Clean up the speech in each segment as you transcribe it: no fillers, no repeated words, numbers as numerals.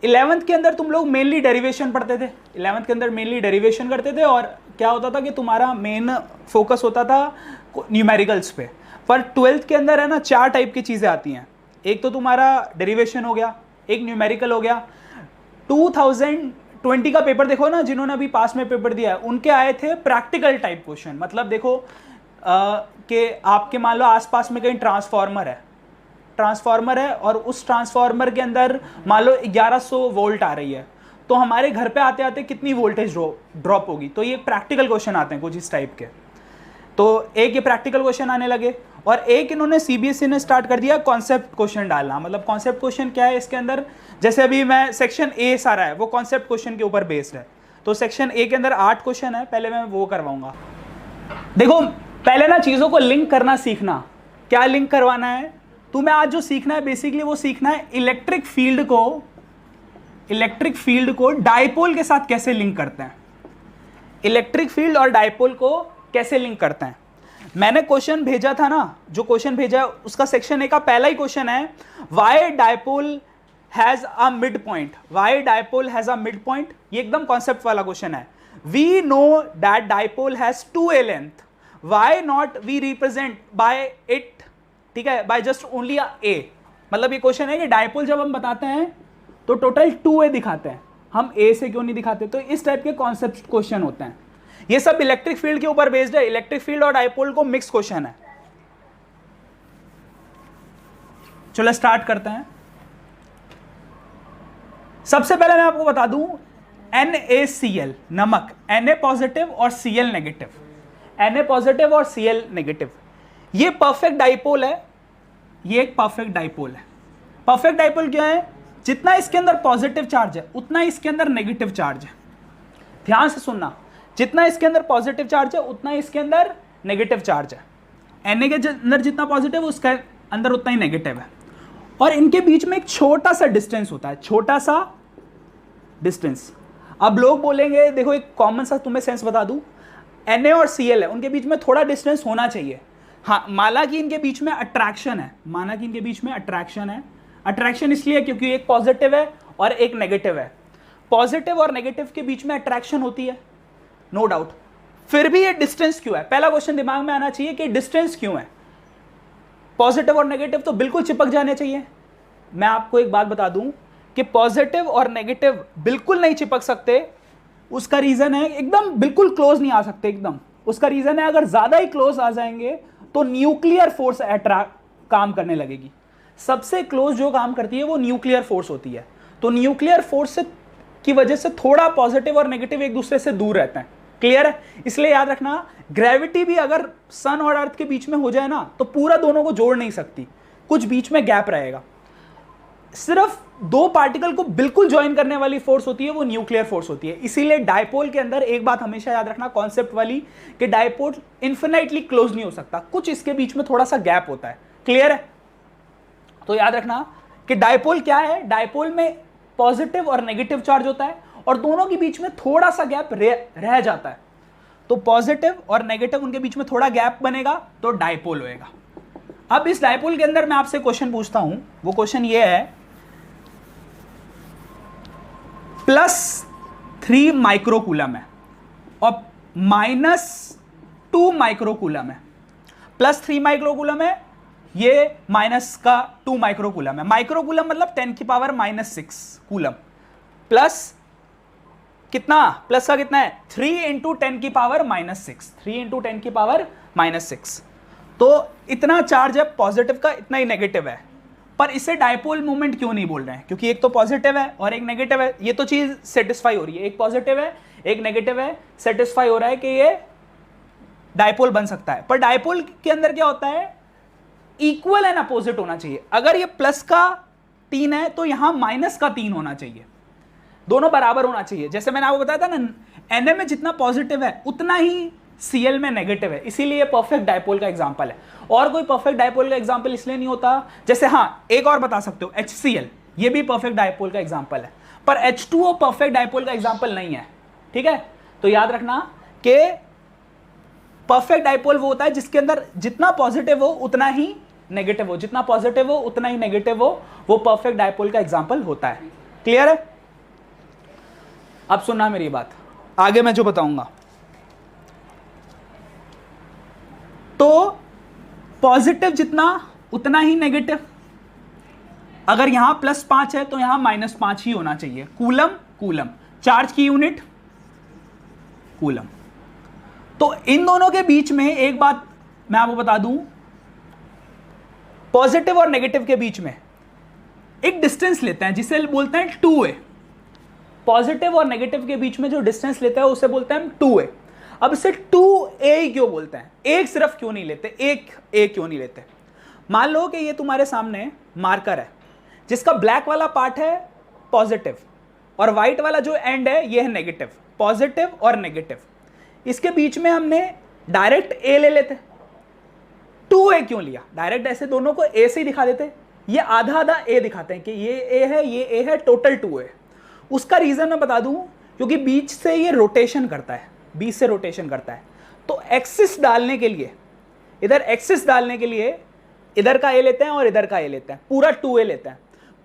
Eleventh के अंदर तुम लोग मेनली डेरिवेशन पढ़ते थे, इलेवेंथ के अंदर मेनली डेरिवेशन करते थे, और क्या होता था कि तुम्हारा मेन फोकस होता था न्यूमेरिकल्स पे। पर ट्वेल्थ के अंदर है ना, चार टाइप की चीज़ें आती हैं। एक तो तुम्हारा डेरिवेशन हो गया, एक न्यूमेरिकल हो गया। 2020 का पेपर देखो ना, जिन्होंने अभी पास में पेपर दिया है उनके आए थे प्रैक्टिकल टाइप क्वेश्चन। मतलब देखो कि आपके मान लो आसपास में कहीं ट्रांसफार्मर है और उस ट्रांसफार्मर के अंदर मान लो 1100 वोल्ट आ रही है, तो हमारे घर पे आते आते कितनी वोल्टेज ड्रॉप होगी। तो ये प्रैक्टिकल क्वेश्चन आते हैं कुछ इस टाइप के। तो एक ये प्रैक्टिकल क्वेश्चन आने लगे, और एक इन्होंने सीबीएसई ने स्टार्ट कर दिया कॉन्सेप्ट क्वेश्चन डालना। मतलब कॉन्सेप्ट क्वेश्चन क्या है इसके अंदर, जैसे अभी मैं सेक्शन ए सारा है वो कॉन्सेप्ट क्वेश्चन के ऊपर बेस्ड है। तो सेक्शन ए के अंदर 8 क्वेश्चन है, पहले मैं वो करवाऊंगा। देखो पहले ना चीज़ों को लिंक करना सीखना। क्या लिंक करवाना है तुम्हें आज जो सीखना है, बेसिकली वो सीखना है इलेक्ट्रिक फील्ड को डायपोल के साथ कैसे लिंक करते हैं। इलेक्ट्रिक फील्ड और डायपोल को कैसे लिंक करते हैं। मैंने क्वेश्चन भेजा था ना, जो क्वेश्चन भेजा है उसका सेक्शन ए का पहला ही क्वेश्चन है, why dipole has a mid point. Why dipole has a mid point, ये एकदम कॉन्सेप्ट वाला क्वेश्चन है। We know that dipole has 2a length, why not we represent by it, ठीक है, बाय जस्ट ओनली a। मतलब ये question है कि डायपोल जब हम बताते हैं तो टोटल 2a दिखाते हैं, हम a से क्यों नहीं दिखाते। तो इस टाइप के कॉन्सेप्ट क्वेश्चन होते हैं। ये सब इलेक्ट्रिक फील्ड के ऊपर बेस्ड है। इलेक्ट्रिक फील्ड और डायपोल को मिक्स क्वेश्चन है। चलो स्टार्ट करते हैं। सबसे पहले मैं आपको बता दूं, NaCl नमक, Na पॉजिटिव और Cl नेगेटिव, Na पॉजिटिव और Cl नेगेटिव, ये परफेक्ट डाइपोल है। ये एक परफेक्ट डाइपोल है। परफेक्ट डाइपोल क्या है, जितना इसके अंदर पॉजिटिव चार्ज है उतना इसके अंदर नेगेटिव चार्ज है। ध्यान से सुनना, जितना इसके अंदर पॉजिटिव चार्ज है उतना इसके अंदर नेगेटिव चार्ज है। Na के अंदर जितना पॉजिटिव है उसके अंदर उतना ही नेगेटिव है। और इनके बीच में एक छोटा सा डिस्टेंस होता है, छोटा सा डिस्टेंस। अब लोग बोलेंगे, देखो एक कॉमन सा तुम्हें सेंस बता दूं, Na और Cl है, उनके बीच में थोड़ा डिस्टेंस होना चाहिए। हाँ, माना कि इनके बीच में अट्रैक्शन है, अट्रैक्शन इसलिए क्योंकि एक पॉजिटिव है और एक नेगेटिव है। पॉजिटिव और नेगेटिव के बीच में अट्रैक्शन होती है, नो डाउट। फिर भी ये डिस्टेंस क्यों है, पहला क्वेश्चन दिमाग में आना चाहिए कि डिस्टेंस क्यों है। पॉजिटिव और नेगेटिव तो बिल्कुल चिपक जाने चाहिए। मैं आपको एक बात बता दूं कि पॉजिटिव और नेगेटिव बिल्कुल नहीं चिपक सकते। उसका रीजन है, एकदम बिल्कुल क्लोज नहीं आ सकते एकदम। उसका रीजन है, अगर ज्यादा ही क्लोज आ जाएंगे तो न्यूक्लियर फोर्स काम करने लगेगी। सबसे क्लोज जो काम करती है वो न्यूक्लियर फोर्स होती है। तो न्यूक्लियर फोर्स की वजह से थोड़ा पॉजिटिव और नेगेटिव एक दूसरे से दूर रहते हैं। क्लियर है? इसलिए याद रखना, ग्रेविटी भी अगर सन और अर्थ के बीच में हो जाए ना तो पूरा दोनों को जोड़ नहीं सकती, कुछ बीच में गैप रहेगा। सिर्फ दो पार्टिकल को बिल्कुल ज्वाइन करने वाली फोर्स होती है, वो न्यूक्लियर फोर्स होती है। इसीलिए डायपोल के अंदर एक बात हमेशा याद रखना, कॉन्सेप्ट वाली, कि डायपोल इन्फिनाइटली क्लोज नहीं हो सकता, कुछ इसके बीच में थोड़ा सा गैप होता है। क्लियर है? तो याद रखना कि डायपोल क्या है, डायपोल में पॉजिटिव और नेगेटिव चार्ज होता है और दोनों के बीच में थोड़ा सा गैप रह जाता है। तो पॉजिटिव और नेगेटिव उनके बीच में थोड़ा गैप बनेगा तो डायपोल होएगा। अब इस डायपोल के अंदर मैं आपसे क्वेश्चन पूछता हूं, वो क्वेश्चन ये है, +3 माइक्रोकूलम है और -2 माइक्रोकूलम है। +3 माइक्रोकूलम है, ये -2 माइक्रोकूलम है। माइक्रोकूलम मतलब 10⁻⁻6 कूलम, प्लस कितना, प्लस का कितना है 3 × 10⁻⁻6, 3 × 10⁻⁻6। तो इतना चार्ज है पॉजिटिव का, इतना ही नेगेटिव है। पर इसे डायपोल मोमेंट क्यों नहीं बोल रहे हैं, क्योंकि एक तो पॉजिटिव है और एक नेगेटिव है। ये तो चीज सेटिस्फाई हो रही है, एक पॉजिटिव है एक नेगेटिव है, सेटिस्फाई हो रहा है कि ये डायपोल बन सकता है। पर डायपोल के अंदर क्या होता है, इक्वल एंड अपोजिट होना चाहिए। अगर ये प्लस का 3 है तो यहां -3 होना चाहिए, दोनों बराबर होना चाहिए। जैसे मैंने आपको बताया था ना, Na में जितना पॉजिटिव है उतना ही Cl में नेगेटिव है, इसीलिए परफेक्ट डायपोल का एग्जांपल है। और कोई परफेक्ट डायपोल का एग्जांपल इसलिए नहीं होता, जैसे हाँ एक और बता सकते हो, HCl, ये भी परफेक्ट डायपोल का एग्जांपल है, पर H2O परफेक्ट डायपोल का एग्जांपल नहीं है। ठीक है? तो याद रखना कि परफेक्ट डाइपोल वो होता है जिसके अंदर जितना पॉजिटिव हो उतना ही नेगेटिव हो, जितना पॉजिटिव हो उतना ही नेगेटिव हो, वो परफेक्ट डाइपोल का एग्जांपल होता है। क्लियर है? अब सुनना मेरी बात, आगे मैं जो बताऊंगा। तो पॉजिटिव जितना उतना ही नेगेटिव, अगर यहां +5 है तो यहां -5 ही होना चाहिए। कूलम, कूलम, चार्ज की यूनिट कूलम। तो इन दोनों के बीच में एक बात मैं आपको बता दूं, पॉजिटिव और नेगेटिव के बीच में एक डिस्टेंस लेते हैं जिसे बोलते हैं 2a। पॉजिटिव और नेगेटिव के बीच में जो डिस्टेंस लेते हैं उसे बोलते हैं 2a। अब इसे 2a क्यों बोलते हैं? एक सिर्फ क्यों नहीं लेते, एक a क्यों नहीं लेते? मान लो कि ये तुम्हारे सामने मार्कर है जिसका ब्लैक वाला पार्ट है पॉजिटिव और व्हाइट वाला जो एंड है ये है नेगेटिव, पॉजिटिव और नेगेटिव। इसके बीच में हमने डायरेक्ट a ले लेते, 2a क्यों लिया? डायरेक्ट ऐसे दोनों को a से ही दिखा देते, ये आधा आधा a दिखाते हैं कि ये a है, ये a है, टोटल 2a। उसका रीजन मैं बता दूं, क्योंकि बीच से ये रोटेशन करता है, बीच से रोटेशन करता है। तो एक्सिस डालने के लिए, इधर एक्सिस डालने के लिए इधर का a लेते हैं और इधर का a लेते हैं, पूरा 2a लेते हैं।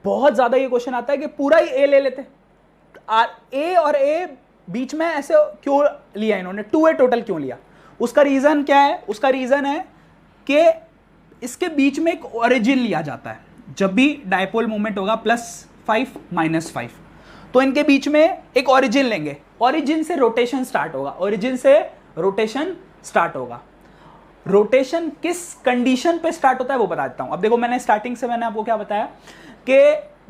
बहुत ज्यादा ये क्वेश्चन आता है कि पूरा ही a ले लेते हैं, a और a बीच में ऐसे क्यों लिया इन्होंने, 2a टोटल क्यों लिया? उसका रीजन क्या है? उसका रीजन है कि इसके बीच में एक ओरिजिन लिया जाता है। जब भी डायपोल मूवमेंट होगा +5 -5, तो इनके बीच में एक ओरिजिन लेंगे, ओरिजिन से रोटेशन स्टार्ट होगा, ओरिजिन से रोटेशन स्टार्ट होगा। रोटेशन किस कंडीशन पे स्टार्ट होता है वो बता देता हूं। अब देखो, मैंने स्टार्टिंग से मैंने आपको क्या बताया कि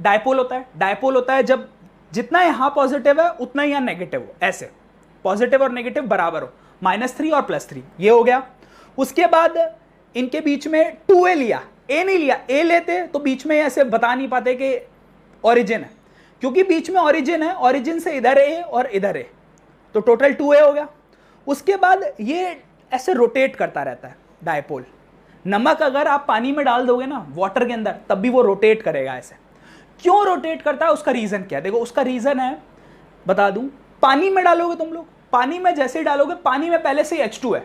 डायपोल होता है, डायपोल होता है जब जितना यहां पॉजिटिव है उतना ही यहां नेगेटिव हो, ऐसे पॉजिटिव और नेगेटिव बराबर हो, -3 और +3, ये हो गया। उसके बाद इनके बीच में 2a लिया, a नहीं लिया, a लेते तो बीच में ऐसे बता नहीं पाते कि ओरिजिन है, क्योंकि बीच में ओरिजिन है, ओरिजिन से इधर a और इधर a, तो टोटल 2a हो गया। उसके बाद ये ऐसे रोटेट करता रहता है डायपोल। नमक अगर आप पानी में डाल दोगे ना, वाटर के अंदर, तब भी वो रोटेट करेगा ऐसे। क्यों रोटेट करता है? उसका रीजन क्या है? देखो, उसका रीजन है, बता दूं, पानी में डालोगे तुम लोग, पानी में जैसे ही डालोगे, पानी में पहले से ही H2 है,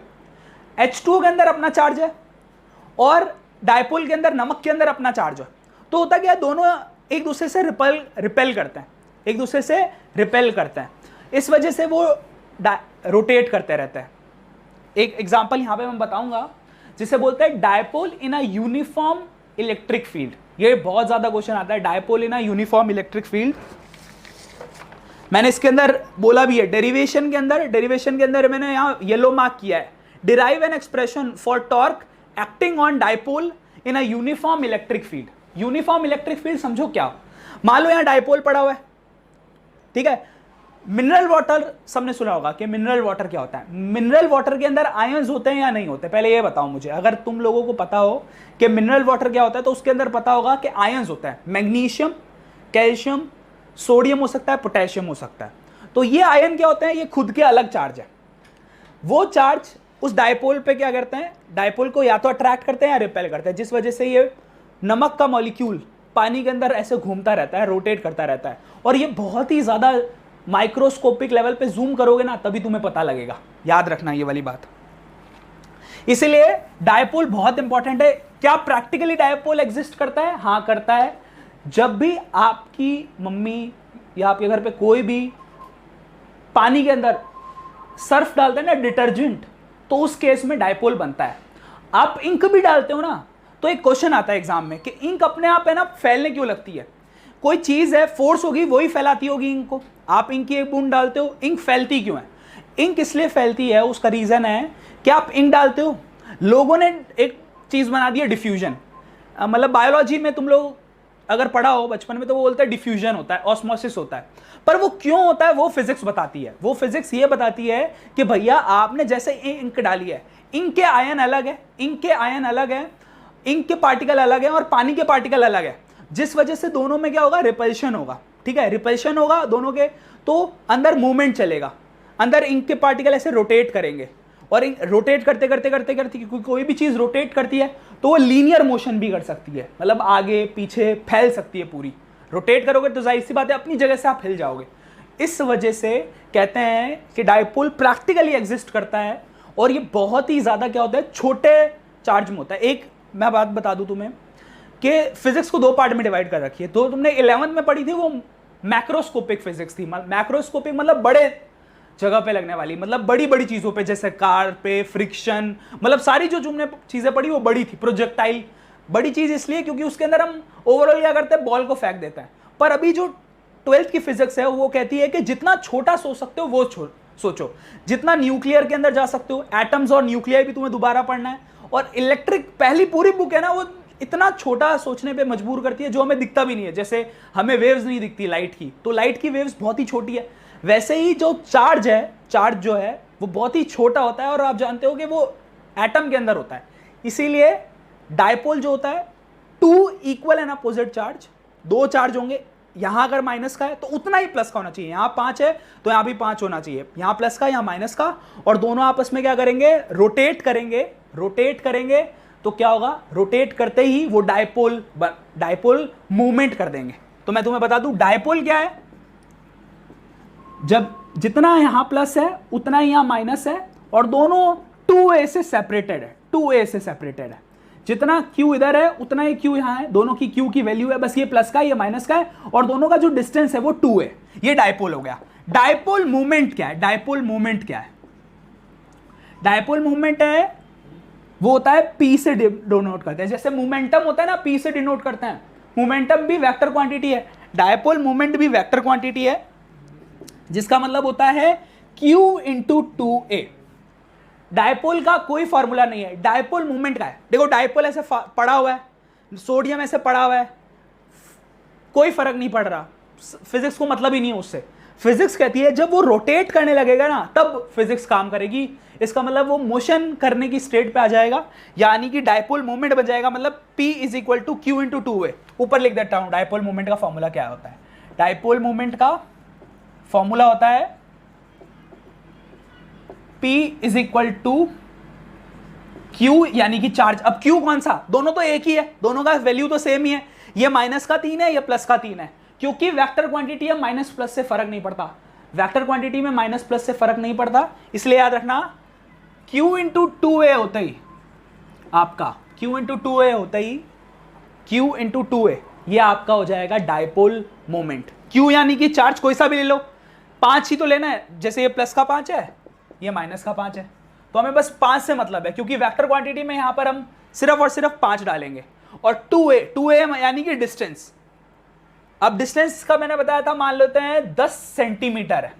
H2 के अंदर अपना चार्ज है और डायपोल के अंदर, नमक के अंदर अपना चार्ज है। तो होता क्या है, दोनों एक दूसरे से रिपेल करते हैं, एक दूसरे से रिपेल करते हैं, इस वजह से वो रोटेट करते रहते हैं। एक एग्जांपल यहां पे मैं बताऊंगा जिसे बोलते हैं dipole in a uniform electric field. ये बहुत ज्यादा क्वेश्चन आता है, dipole in a uniform electric field. मैंने इसके अंदर बोला भी है, डेरिवेशन के अंदर मैंने यहां येलो मार्क किया है, derive an expression for torque acting on dipole in a uniform electric field. Uniform electric field समझो क्या? मान लो यहां डायपोल पड़ा हुआ है, ठीक है। मिनरल वाटर सबने सुना होगा कि मिनरल वाटर क्या होता है। मिनरल वाटर के अंदर आयंस होते हैं या नहीं होते? पहले ये बताओ मुझे, अगर तुम लोगों को पता हो कि मिनरल वाटर क्या होता है तो उसके अंदर पता होगा कि आयंस होता है, मैग्नीशियम, कैल्शियम, सोडियम हो सकता है, पोटेशियम हो सकता है। तो ये आयन क्या होते हैं? ये खुद के अलग चार्ज है। वो चार्ज उस डायपोल पे क्या करते हैं? डायपोल को या तो अट्रैक्ट करते हैं या रिपेल करते हैं, जिस वजह से ये नमक का मॉलिक्यूल पानी के अंदर ऐसे घूमता रहता है, रोटेट करता रहता है। और ये बहुत ही ज्यादा माइक्रोस्कोपिक लेवल पे जूम करोगे ना, तभी तुम्हें पता लगेगा। याद रखना ये वाली बात। इसलिए डायपोल बहुत इंपॉर्टेंट है। क्या प्रैक्टिकली डायपोल एग्जिस्ट करता है? हाँ, करता है। जब भी आपकी मम्मी या आपके घर पे कोई भी पानी के अंदर सर्फ डालते हैं ना, डिटर्जेंट, तो उस केस में डायपोल बनता है। आप इंक भी डालते हो ना, तो एक क्वेश्चन आता है एग्जाम में कि इंक अपने आप है ना फैलने क्यों लगती है? कोई चीज है, फोर्स होगी, वही फैलाती होगी इंक को। आप इंक की एक बूंद डालते हो, इंक फैलती क्यों है? इंक इसलिए फैलती है, उसका रीजन है कि आप इंक डालते हो, लोगों ने एक चीज बना दी है डिफ्यूजन। मतलब बायोलॉजी में तुम लोग अगर पढ़ा हो बचपन में तो वो बोलते हैं डिफ्यूजन होता है, ऑस्मोसिस होता है। पर वो क्यों होता है वो फिजिक्स बताती है। वो फिजिक्स ये बताती है कि भैया आपने जैसे इंक डाली है, इंक के आयन अलग है, इंक के आयन अलग है, इंक के पार्टिकल अलग है और पानी के पार्टिकल अलग है, जिस वजह से दोनों में क्या होगा? रिपल्शन होगा। ठीक है, रिपल्शन होगा दोनों के, तो अंदर मूवमेंट चलेगा, अंदर इंक के पार्टिकल ऐसे रोटेट करेंगे और रोटेट करते करते करते करते कोई भी चीज रोटेट करती है तो वो लीनियर मोशन भी कर सकती है, मतलब आगे पीछे फैल सकती है पूरी। रोटेट करोगे तो जाहिर सी बात है अपनी जगह से आप हिल जाओगे। इस वजह से कहते हैं कि डायपोल प्रैक्टिकली एग्जिस्ट करता है और ये बहुत ही ज़्यादा क्या होता है, छोटे चार्ज में होता है। एक मैं बात बता दूं तुम्हें कि फिजिक्स को 2 पार्ट में डिवाइड कर रखी है। तो तुमने 11th में पढ़ी थी वो मैक्रोस्कोपिक फिजिक्स थी। मैक्रोस्कोपिक मतलब बड़े जगह पे लगने वाली, मतलब बड़ी बड़ी चीज़ों पे, जैसे कार पे, फ्रिक्शन, मतलब सारी जो तुमने चीज़ें पढ़ी वो बड़ी थी। प्रोजेक्टाइल बड़ी चीज़ इसलिए क्योंकि उसके अंदर हम ओवरऑल क्या करते हैं, बॉल को फेंक देते हैं। पर अभी जो 12th की फिजिक्स है वो कहती है कि जितना छोटा सोच सकते हो वो सोचो, जितना न्यूक्लियर के अंदर जा सकते हो। एटम्स और न्यूक्लियर भी तुम्हें दोबारा पढ़ना है। और इलेक्ट्रिक पहली पूरी बुक है ना, वो इतना छोटा सोचने पे मजबूर करती है जो हमें दिखता भी नहीं है। जैसे हमें वेव्स नहीं दिखती लाइट की, तो लाइट की वेव्स बहुत ही छोटी है। वैसे ही जो चार्ज है, चार्ज जो है वो बहुत ही छोटा होता है, और आप जानते हो कि वो एटम के अंदर होता है। इसीलिए डायपोल जो होता है, 2 equal and opposite charge, 2 charge होंगे। यहां अगर माइनस का है तो उतना ही प्लस का होना चाहिए। यहां 5 है तो यहां भी 5 होना चाहिए, यहां प्लस का, यहां माइनस का। और दोनों आपस में क्या करेंगे, रोटेट करेंगे। रोटेट करेंगे तो क्या होगा, रोटेट करते ही वो डायपोल मूवमेंट कर देंगे। तो मैं तुम्हें बता दूं डायपोल क्या है, जब जितना यहां प्लस है उतना ही यहां माइनस है, और दोनों 2a से सेपरेटेड है, 2a से सेपरेटेड है। जितना q इधर है उतना ही q यहां है, दोनों की q की वैल्यू है, बस ये प्लस का ये माइनस का है, और दोनों का जो डिस्टेंस है वो 2 है। ये डायपोल हो गया। डायपोल मूवमेंट क्या है, डायपोल मूवमेंट क्या है, डायपोल मूवमेंट है वो होता है p से डिनोट करते हैं। जैसे मोमेंटम होता है ना, p से डिनोट करते हैं। मोमेंटम भी वेक्टर क्वांटिटी है, डायपोल मूवमेंट भी वेक्टर क्वांटिटी है, जिसका मतलब होता है q इंटू 2a। डायपोल का कोई फॉर्मूला नहीं है, डायपोल मूवमेंट का है। देखो डायपोल ऐसे पड़ा हुआ है, सोडियम ऐसे पड़ा हुआ है, कोई फर्क नहीं पड़ रहा, फिजिक्स को मतलब ही नहीं है उससे। फिजिक्स कहती है जब वो रोटेट करने लगेगा ना तब फिजिक्स काम करेगी। इसका मतलब वो मोशन करने की स्टेट पे आ जाएगा, यानी कि डायपोल मूवमेंट बन जाएगा। मतलब P is equal to Q into 2a। ऊपर लिख देता हूं डायपोल मूवमेंट का फॉर्मूला क्या होता है। डायपोल मूवमेंट का फॉर्मूला होता है P is equal to Q, यानी कि चार्ज। अब Q कौन सा, दोनों तो एक ही है, दोनों का वैल्यू तो सेम ही है। ये माइनस का 3 है, ये प्लस का 3 है, क्योंकि वेक्टर क्वांटिटी है, माइनस प्लस से फर्क नहीं पड़ता। वेक्टर क्वांटिटी में माइनस प्लस से फर्क नहीं पड़ता, इसलिए याद रखना Q इंटू 2a होता ही आपका, Q इंटू 2a होता ही Q इंटू 2a, ये आपका हो जाएगा डायपोल मोमेंट। Q यानी कि चार्ज कोई सा भी ले लो, 5 ही तो लेना है। जैसे ये प्लस का 5 है, ये माइनस का 5 है, तो हमें बस 5 से मतलब है, क्योंकि वेक्टर क्वांटिटी में यहां पर हम सिर्फ और सिर्फ 5 डालेंगे। और 2a यानी कि डिस्टेंस। अब डिस्टेंस का मैंने बताया था, मान लेते हैं 10 सेंटीमीटर है,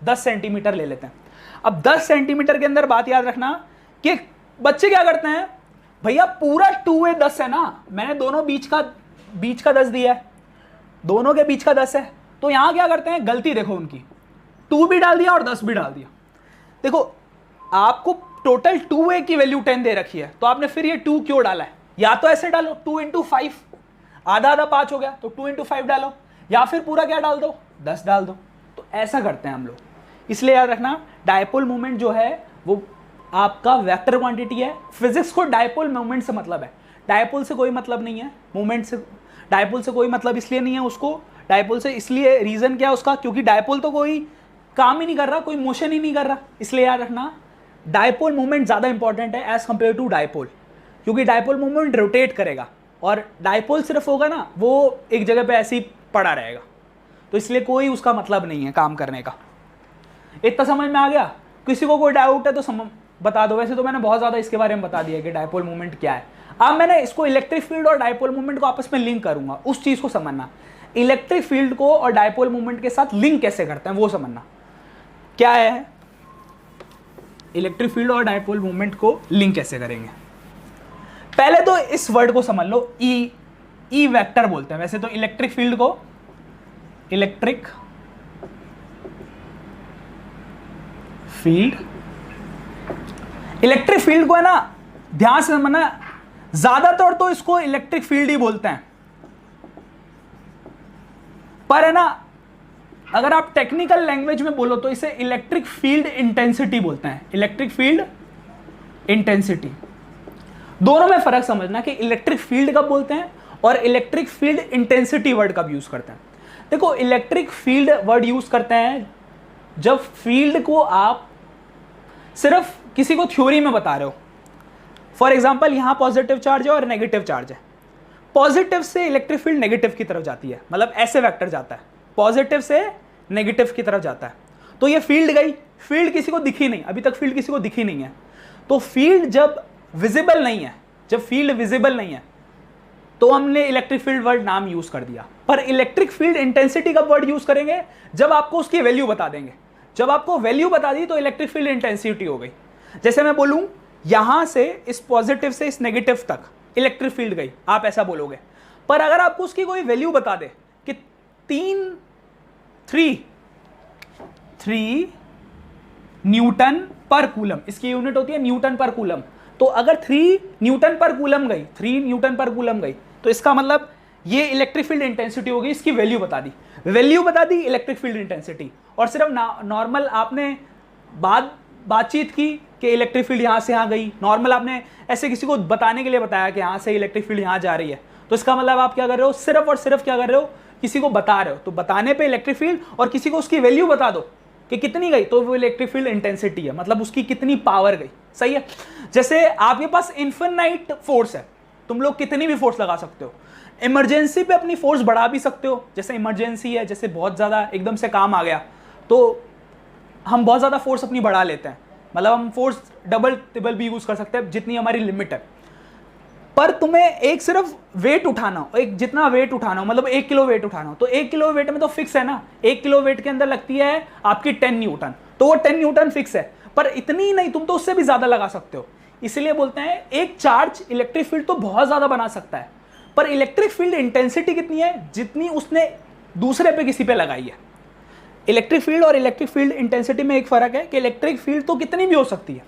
10 सेंटीमीटर ले लेते हैं। अब 10 सेंटीमीटर के अंदर बात याद रखना कि बच्चे क्या करते हैं, भैया पूरा 2a 10 है ना, मैंने दोनों बीच का 10 दिया है, दोनों के बीच का 10 है, तो यहां क्या करते हैं, गलती देखो उनकी, 2 भी डाल दिया और 10 भी डाल दिया। देखो आपको टोटल 2a की वैल्यू 10 दे रखी है, तो आपने फिर ये 2 क्यों डाला है, या तो ऐसे डालो 2 इंटू 5, आधा आधा 5 हो गया, तो 2 इंटू 5 डालो, या फिर पूरा क्या डाल दो, 10 डाल दो। तो ऐसा करते हैं हम लोग। इसलिए याद रखना डायपोल मूवमेंट जो है वो आपका वेक्टर क्वांटिटी है। फिजिक्स को डायपोल मूवमेंट से मतलब है, डायपोल से कोई मतलब नहीं है, मूवमेंट से। डायपोल से कोई मतलब इसलिए नहीं है उसको, डायपोल से इसलिए रीजन क्या है उसका, क्योंकि डायपोल तो कोई काम ही नहीं कर रहा, कोई मोशन ही नहीं कर रहा। इसलिए याद रखना डायपोल मूवमेंट ज्यादा इंपॉर्टेंट है एज कंपेयर टू डायपोल, क्योंकि डायपोल मूवमेंट रोटेट करेगा और डायपोल सिर्फ होगा ना, वो एक जगह पे ऐसे ही पड़ा रहेगा, तो इसलिए कोई उसका मतलब नहीं है काम करने का। इतना समझ में आ गया? किसी को कोई डाउट है तो बता दो। वैसे तो मैंने बहुत ज्यादा इसके बारे में बता दिया कि डायपोल मूवमेंट क्या है। अब मैंने इसको इलेक्ट्रिक फील्ड और डायपोल मूवमेंट को आपस में लिंक करूंगा, उस चीज को समझना। इलेक्ट्रिक फील्ड को और डायपोल मूवमेंट के साथ लिंक कैसे करते हैं वो समझना। क्या है इलेक्ट्रिक फील्ड और डायपोल मूवमेंट को लिंक कैसे करेंगे? पहले तो इस वर्ड को समझ लो, ई वेक्टर बोलते हैं वैसे तो इलेक्ट्रिक फील्ड को। इलेक्ट्रिक फील्ड को है ना, ध्यान से समझना, ज्यादातर तो इसको इलेक्ट्रिक फील्ड ही बोलते हैं, पर है ना अगर आप टेक्निकल लैंग्वेज में बोलो तो इसे इलेक्ट्रिक फील्ड इंटेंसिटी बोलते हैं। इलेक्ट्रिक फील्ड इंटेंसिटी, दोनों में फर्क समझना कि इलेक्ट्रिक फील्ड कब बोलते हैं और इलेक्ट्रिक फील्ड इंटेंसिटी वर्ड कब यूज करते हैं। देखो इलेक्ट्रिक फील्ड वर्ड यूज करते हैं जब फील्ड को आप सिर्फ किसी को थ्योरी में बता रहे हो, फॉर एग्जाम्पल यहाँ पॉजिटिव चार्ज है और नेगेटिव चार्ज है, पॉजिटिव से इलेक्ट्रिक फील्ड नेगेटिव की तरफ जाती है, मतलब ऐसे वेक्टर जाता है, पॉजिटिव से नेगेटिव की तरफ जाता है, तो ये फील्ड गई, फील्ड किसी को दिखी नहीं, अभी तक फील्ड किसी को दिखी नहीं है, तो फील्ड जब विजिबल नहीं है, जब फील्ड विजिबल नहीं है तो हमने इलेक्ट्रिक फील्ड वर्ड नाम यूज कर दिया। पर इलेक्ट्रिक फील्ड इंटेंसिटी का वर्ड यूज करेंगे जब आपको उसकी वैल्यू बता देंगे, जब आपको वैल्यू बता दी तो इलेक्ट्रिक फील्ड इंटेंसिटी हो गई। जैसे मैं बोलूं यहां से इस पॉजिटिव से इस नेगेटिव तक इलेक्ट्रिक फील्ड गई, आप ऐसा बोलोगे। पर अगर आपको उसकी कोई वैल्यू बता दे कि 3 न्यूटन पर कूलम, इसकी यूनिट होती है न्यूटन पर कूलम, तो अगर 3 न्यूटन पर कूलम गई, 3 न्यूटन पर कूलम गई, तो इसका मतलब ये इलेक्ट्रिक फील्ड इंटेंसिटी होगी, इसकी वैल्यू बता दी, वैल्यू बता दी इलेक्ट्रिक फील्ड इंटेंसिटी। और सिर्फ नॉर्मल आपने बातचीत की कि इलेक्ट्रिक फील्ड यहां से यहां गई, नॉर्मल आपने ऐसे किसी को बताने के लिए बताया कि यहां से इलेक्ट्रिक फील्ड यहां जा रही है, तो इसका मतलब आप क्या कर रहे हो, सिर्फ और सिर्फ क्या कर रहे हो, किसी को बता रहे हो। तो बताने पे इलेक्ट्रिक फील्ड और किसी को उसकी वैल्यू बता दो कि कितनी गई, तो वो इलेक्ट्रिक फील्ड इंटेंसिटी है, मतलब उसकी कितनी पावर गई। सही है। जैसे आपके पास इन्फिनाइट फोर्स है, तुम लोग कितनी भी फोर्स लगा सकते हो, इमरजेंसी पे अपनी फोर्स बढ़ा भी सकते हो, जैसे इमरजेंसी है, जैसे बहुत ज्यादा एकदम से काम आ गया तो हम बहुत ज्यादा फोर्स अपनी बढ़ा लेते हैं, मतलब हम फोर्स डबल ट्रिपल भी यूज कर सकते हैं जितनी हमारी लिमिट है। पर तुम्हें एक सिर्फ वेट उठाना हो, एक जितना वेट उठाना हो, मतलब 1 किलो वेट उठाना हो, तो 1 किलो वेट में तो फिक्स है ना, 1 किलो वेट के अंदर लगती है आपकी 10 न्यूटन, तो वो 10 न्यूटन फिक्स है। पर इतनी नहीं, तुम तो उससे भी ज्यादा लगा सकते हो। इसलिए बोलते हैं एक चार्ज इलेक्ट्रिक फील्ड तो बहुत ज्यादा बना सकता है, पर इलेक्ट्रिक फील्ड इंटेंसिटी कितनी है, जितनी उसने दूसरे पे किसी पे लगाई है। इलेक्ट्रिक फील्ड और इलेक्ट्रिक फील्ड इंटेंसिटी में एक फर्क है कि इलेक्ट्रिक फील्ड तो कितनी भी हो सकती है,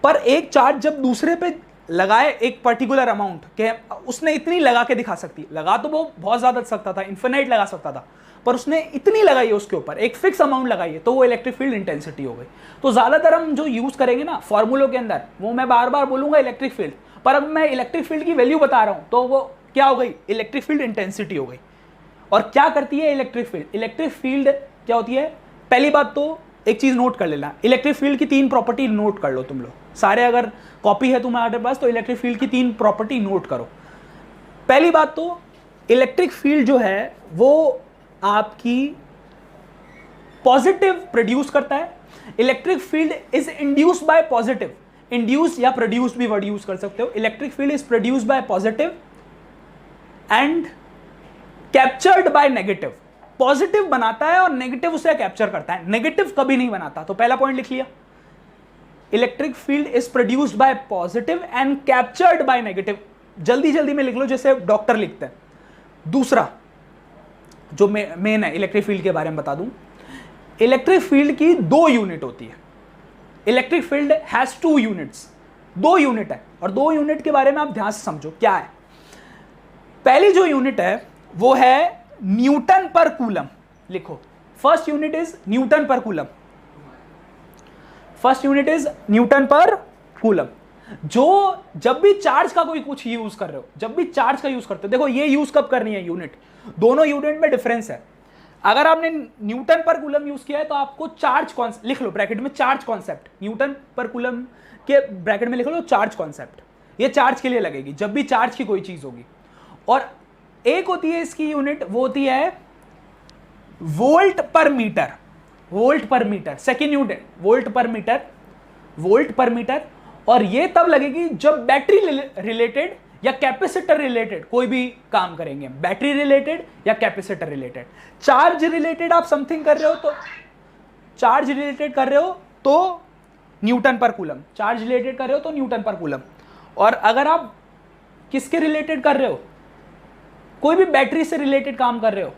पर एक चार्ज जब दूसरे पे लगाए एक पर्टिकुलर अमाउंट के, उसने इतनी लगा के दिखा सकती है, लगा तो वो बहुत ज्यादा सकता था, इन्फिनाइट लगा सकता था, पर उसने इतनी लगाई है उसके ऊपर, एक फिक्स अमाउंट लगाई है, तो वो इलेक्ट्रिक फील्ड इंटेंसिटी हो गई। तो ज्यादातर हम जो यूज करेंगे ना फॉर्मूलों के अंदर, वो मैं बार बार बोलूंगा इलेक्ट्रिक फील्ड, पर अब मैं इलेक्ट्रिक फील्ड की वैल्यू बता रहा हूं, तो वो क्या हो गई, इलेक्ट्रिक फील्ड इंटेंसिटी हो गई। और क्या करती है इलेक्ट्रिक फील्ड, इलेक्ट्रिक फील्ड क्या होती है, पहली बात तो एक चीज नोट कर लेना, इलेक्ट्रिक फील्ड की 3 प्रॉपर्टी नोट कर लो तुम लोग सारे, अगर कॉपी है तुम्हारे पास तो इलेक्ट्रिक फील्ड की 3 प्रॉपर्टी नोट करो। पहली बात तो इलेक्ट्रिक फील्ड जो है वो आपकी पॉजिटिव प्रोड्यूस करता है, electric field is induced by positive, induce या प्रोड्यूस भी वर्ड यूज कर सकते हो, electric field is produced by positive and captured by negative. Positive बनाता है और नेगेटिव उसे कैप्चर करता है, नेगेटिव कभी नहीं बनाता। तो पहला पॉइंट लिख लिया, electric field is produced by positive and captured by negative, जल्दी जल्दी में लिख लो जैसे डॉक्टर लिखते हैं। दूसरा जो मेन है इलेक्ट्रिक फील्ड के बारे में बता दूं, इलेक्ट्रिक फील्ड की 2 यूनिट होती है, electric field has 2 units, 2 unit है, और 2 यूनिट के बारे में आप ध्यान से समझो क्या है। पहली जो यूनिट है वो है न्यूटन पर कूलम, लिखो, फर्स्ट यूनिट इज न्यूटन पर coulomb, first unit is Newton पर कूलम। जो जब भी चार्ज का कोई कुछ यूज कर रहे हो, जब भी चार्ज का यूज करते हो, देखो ये यूज कब करनी है यूनिट, दोनों यूनिट में डिफरेंस है। अगर आपने न्यूटन पर कूलम यूज किया है तो आपको चार्ज कॉन्सेप्ट लिख लो ब्रैकेट में, चार्ज कॉन्सेप्ट, न्यूटन पर कूलम के ब्रैकेट में लिख लो चार्ज कॉन्सेप्ट, ये चार्ज के लिए लगेगी जब भी चार्ज की कोई चीज होगी। और एक होती है इसकी यूनिट, वो होती है वोल्ट पर मीटर, वोल्ट पर मीटर, सेकेंड यूनिट वोल्ट पर मीटर, वोल्ट पर मीटर। और ये तब लगेगी जब बैटरी रिलेटेड या कैपेसिटर रिलेटेड कोई भी काम करेंगे, बैटरी रिलेटेड या कैपेसिटर रिलेटेड। चार्ज रिलेटेड आप समथिंग कर रहे हो तो चार्ज रिलेटेड कर रहे हो तो न्यूटन पर कूलम, चार्ज रिलेटेड कर रहे हो तो न्यूटन पर कूलम। और अगर आप किसके रिलेटेड कर रहे हो, कोई भी बैटरी से रिलेटेड काम कर रहे हो,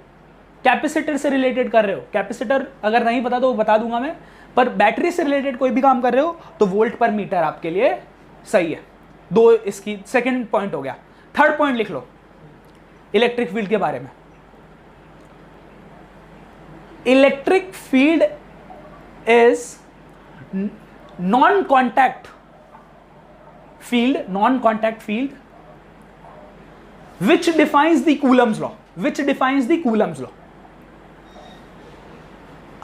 कैपेसिटर से रिलेटेड कर रहे हो, कैपेसिटर अगर नहीं पता तो बता दूंगा मैं, पर बैटरी से रिलेटेड कोई भी काम कर रहे हो तो वोल्ट पर मीटर आपके लिए सही है। 2 इसकी सेकंड पॉइंट हो गया। थर्ड पॉइंट लिख लो इलेक्ट्रिक फील्ड के बारे में, electric field is non contact field, non contact field which defines the Coulomb's law, which defines the Coulomb's law।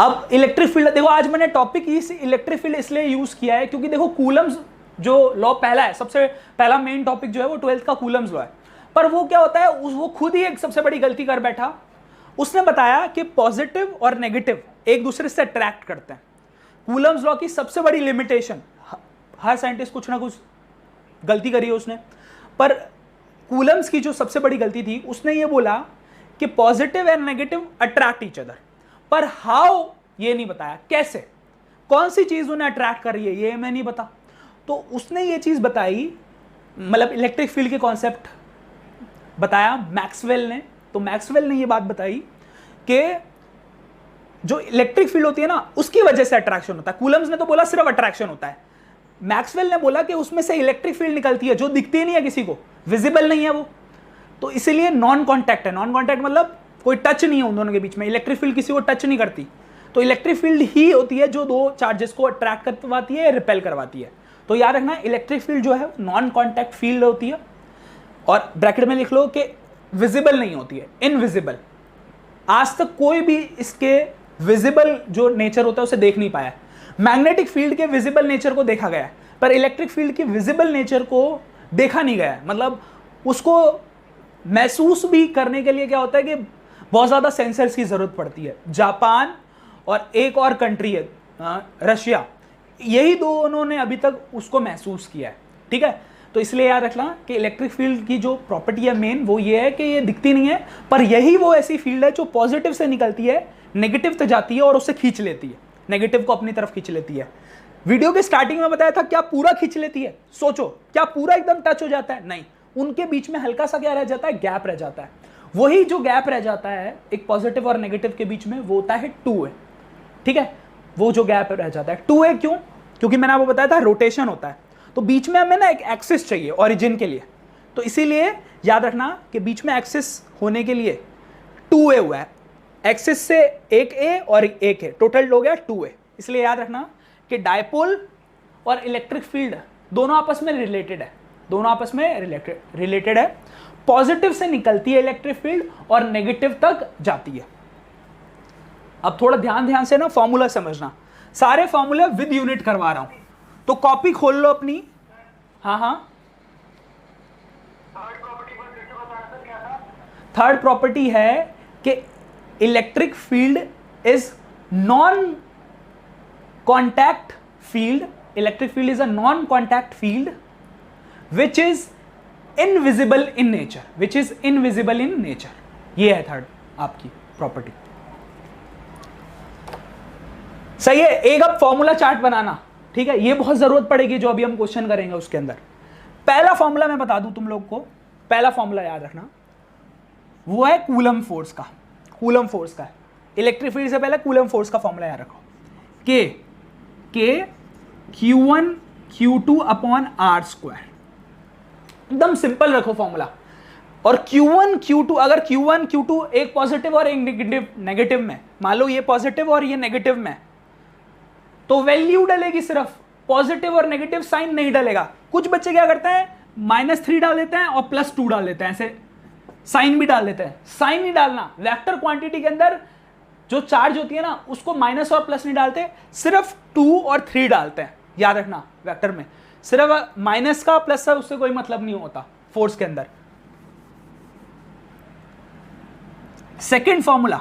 अब इलेक्ट्रिक फील्ड देखो, आज मैंने टॉपिक इस इलेक्ट्रिक फील्ड इसलिए यूज किया है क्योंकि देखो कूलम्स जो लॉ पहला है, सबसे पहला मेन टॉपिक जो है वो 12th का कूलम्स लॉ है। पर वो क्या होता है, वो खुद ही एक सबसे बड़ी गलती कर बैठा। उसने बताया कि पॉजिटिव और नेगेटिव एक दूसरे से अट्रैक्ट करते हैं। कूलम्स लॉ की सबसे बड़ी लिमिटेशन, हर साइंटिस्ट कुछ ना कुछ गलती करी है उसने, पर कूलम्स की जो सबसे बड़ी गलती थी, उसने ये बोला कि positive and negative attract each other, पर हाउ ये नहीं बताया, कैसे, कौन सी चीज उन्हें अट्रैक्ट कर रही है ये मैं नहीं बता। तो उसने ये चीज बताई, मतलब इलेक्ट्रिक फील्ड के कॉन्सेप्ट बताया मैक्सवेल ने। तो मैक्सवेल ने ये बात बताई कि जो इलेक्ट्रिक फील्ड होती है ना, उसकी वजह से अट्रैक्शन होता है। कूलम्स ने तो बोला सिर्फ अट्रैक्शन होता है, मैक्सवेल ने बोला कि उसमें से इलेक्ट्रिक फील्ड निकलती है जो दिखती नहीं है किसी को, विजिबल नहीं है वो, तो इसीलिए नॉन कॉन्टैक्ट है। नॉन कॉन्टैक्ट मतलब कोई टच नहीं है उन दोनों के बीच में, इलेक्ट्रिक फील्ड किसी को टच नहीं करती। तो इलेक्ट्रिक फील्ड ही होती है जो दो चार्जेस को अट्रैक्ट करवाती है, रिपेल करवाती है। तो याद रखना, इलेक्ट्रिक फील्ड जो है नॉन कॉन्टैक्ट फील्ड होती है, और ब्रैकेट में लिख लो कि विजिबल नहीं होती है, इनविजिबल। आज तक कोई भी इसके विजिबल जो नेचर होता है उसे देख नहीं पाया। मैग्नेटिक फील्ड के विजिबल नेचर को देखा गया है, पर इलेक्ट्रिक फील्ड की विजिबल नेचर को देखा नहीं गया है। मतलब उसको महसूस भी करने के लिए क्या होता है कि बहुत ज़्यादा सेंसर्स की ज़रूरत पड़ती है। जापान और एक और कंट्री है रशिया, यही दोनों ने अभी तक उसको महसूस किया है। ठीक है, तो इसलिए याद रखना कि इलेक्ट्रिक फील्ड की जो प्रॉपर्टी है मेन, वो ये है कि ये दिखती नहीं है, पर यही वो ऐसी फील्ड है जो पॉजिटिव से निकलती है, नेगेटिव तक जाती है और उससे खींच लेती है, नेगेटिव को अपनी तरफ खींच लेती है। वीडियो के स्टार्टिंग में बताया था, क्या पूरा खींच लेती है? सोचो, क्या पूरा एकदम टच हो जाता है? नहीं, उनके बीच में हल्का सा क्या रह जाता है, गैप रह जाता है। वही जो गैप रह जाता है एक पॉजिटिव और नेगेटिव के बीच में, वो होता है 2a। ठीक है, वो जो गैप रह जाता है 2a, क्यों? क्योंकि मैंने आपको बताया था रोटेशन होता है, तो बीच में हमें ना एक एक्सिस चाहिए ओरिजिन के लिए, तो इसीलिए याद रखना कि बीच में एक्सिस होने के लिए 2a हुआ है। एक्सिस से एक a और एक a, टोटल हो गया 2a। इसलिए याद रखना कि डायपोल और इलेक्ट्रिक फील्ड दोनों आपस में रिलेटेड है, दोनों आपस में रिलेटेड है। पॉजिटिव से निकलती है इलेक्ट्रिक फील्ड और नेगेटिव तक जाती है। अब थोड़ा ध्यान से ना फॉर्मूला समझना, सारे फॉर्मूले विद यूनिट करवा रहा हूं, तो कॉपी खोल लो अपनी। हाँ, थर्ड प्रॉपर्टी है कि electric field is non contact field. Electric field is a non contact field which is invisible in nature, which is invisible in nature. ये है थर्ड आपकी प्रॉपर्टी। सही है। एक अब फॉर्मूला चार्ट बनाना, ठीक है, ये बहुत जरूरत पड़ेगी जो अभी हम क्वेश्चन करेंगे उसके अंदर। पहला फॉर्मूला मैं बता दूं तुम लोग को, पहला फॉर्मूला याद रखना, वो है कूलम फोर्स का। कूलम फोर्स का है, इलेक्ट्रिक फील्ड से पहले कूलम फोर्स का फॉर्मूला याद रखो, k Q1 Q2 upon r square. एकदम सिंपल रखो फॉर्मूला। और Q1 Q2, अगर Q1 Q2 एक पॉजिटिव और एक नेगेटिव में, मान लो ये पॉजिटिव और ये नेगेटिव में, तो वैल्यू डलेगी सिर्फ, पॉजिटिव और नेगेटिव साइन नहीं डलेगा। कुछ बच्चे क्या करते हैं, -3 डाल देते हैं और +2 डाल देते हैं, ऐसे साइन भी डाल देते हैं। साइन नहीं डालना, वेक्टर क्वांटिटी के अंदर जो चार्ज होती है ना, उसको माइनस और प्लस नहीं डालते, सिर्फ 2 और 3 डालते हैं। याद रखना, वेक्टर में सिर्फ माइनस का प्लस का उससे कोई मतलब नहीं होता फोर्स के अंदर। Second formula,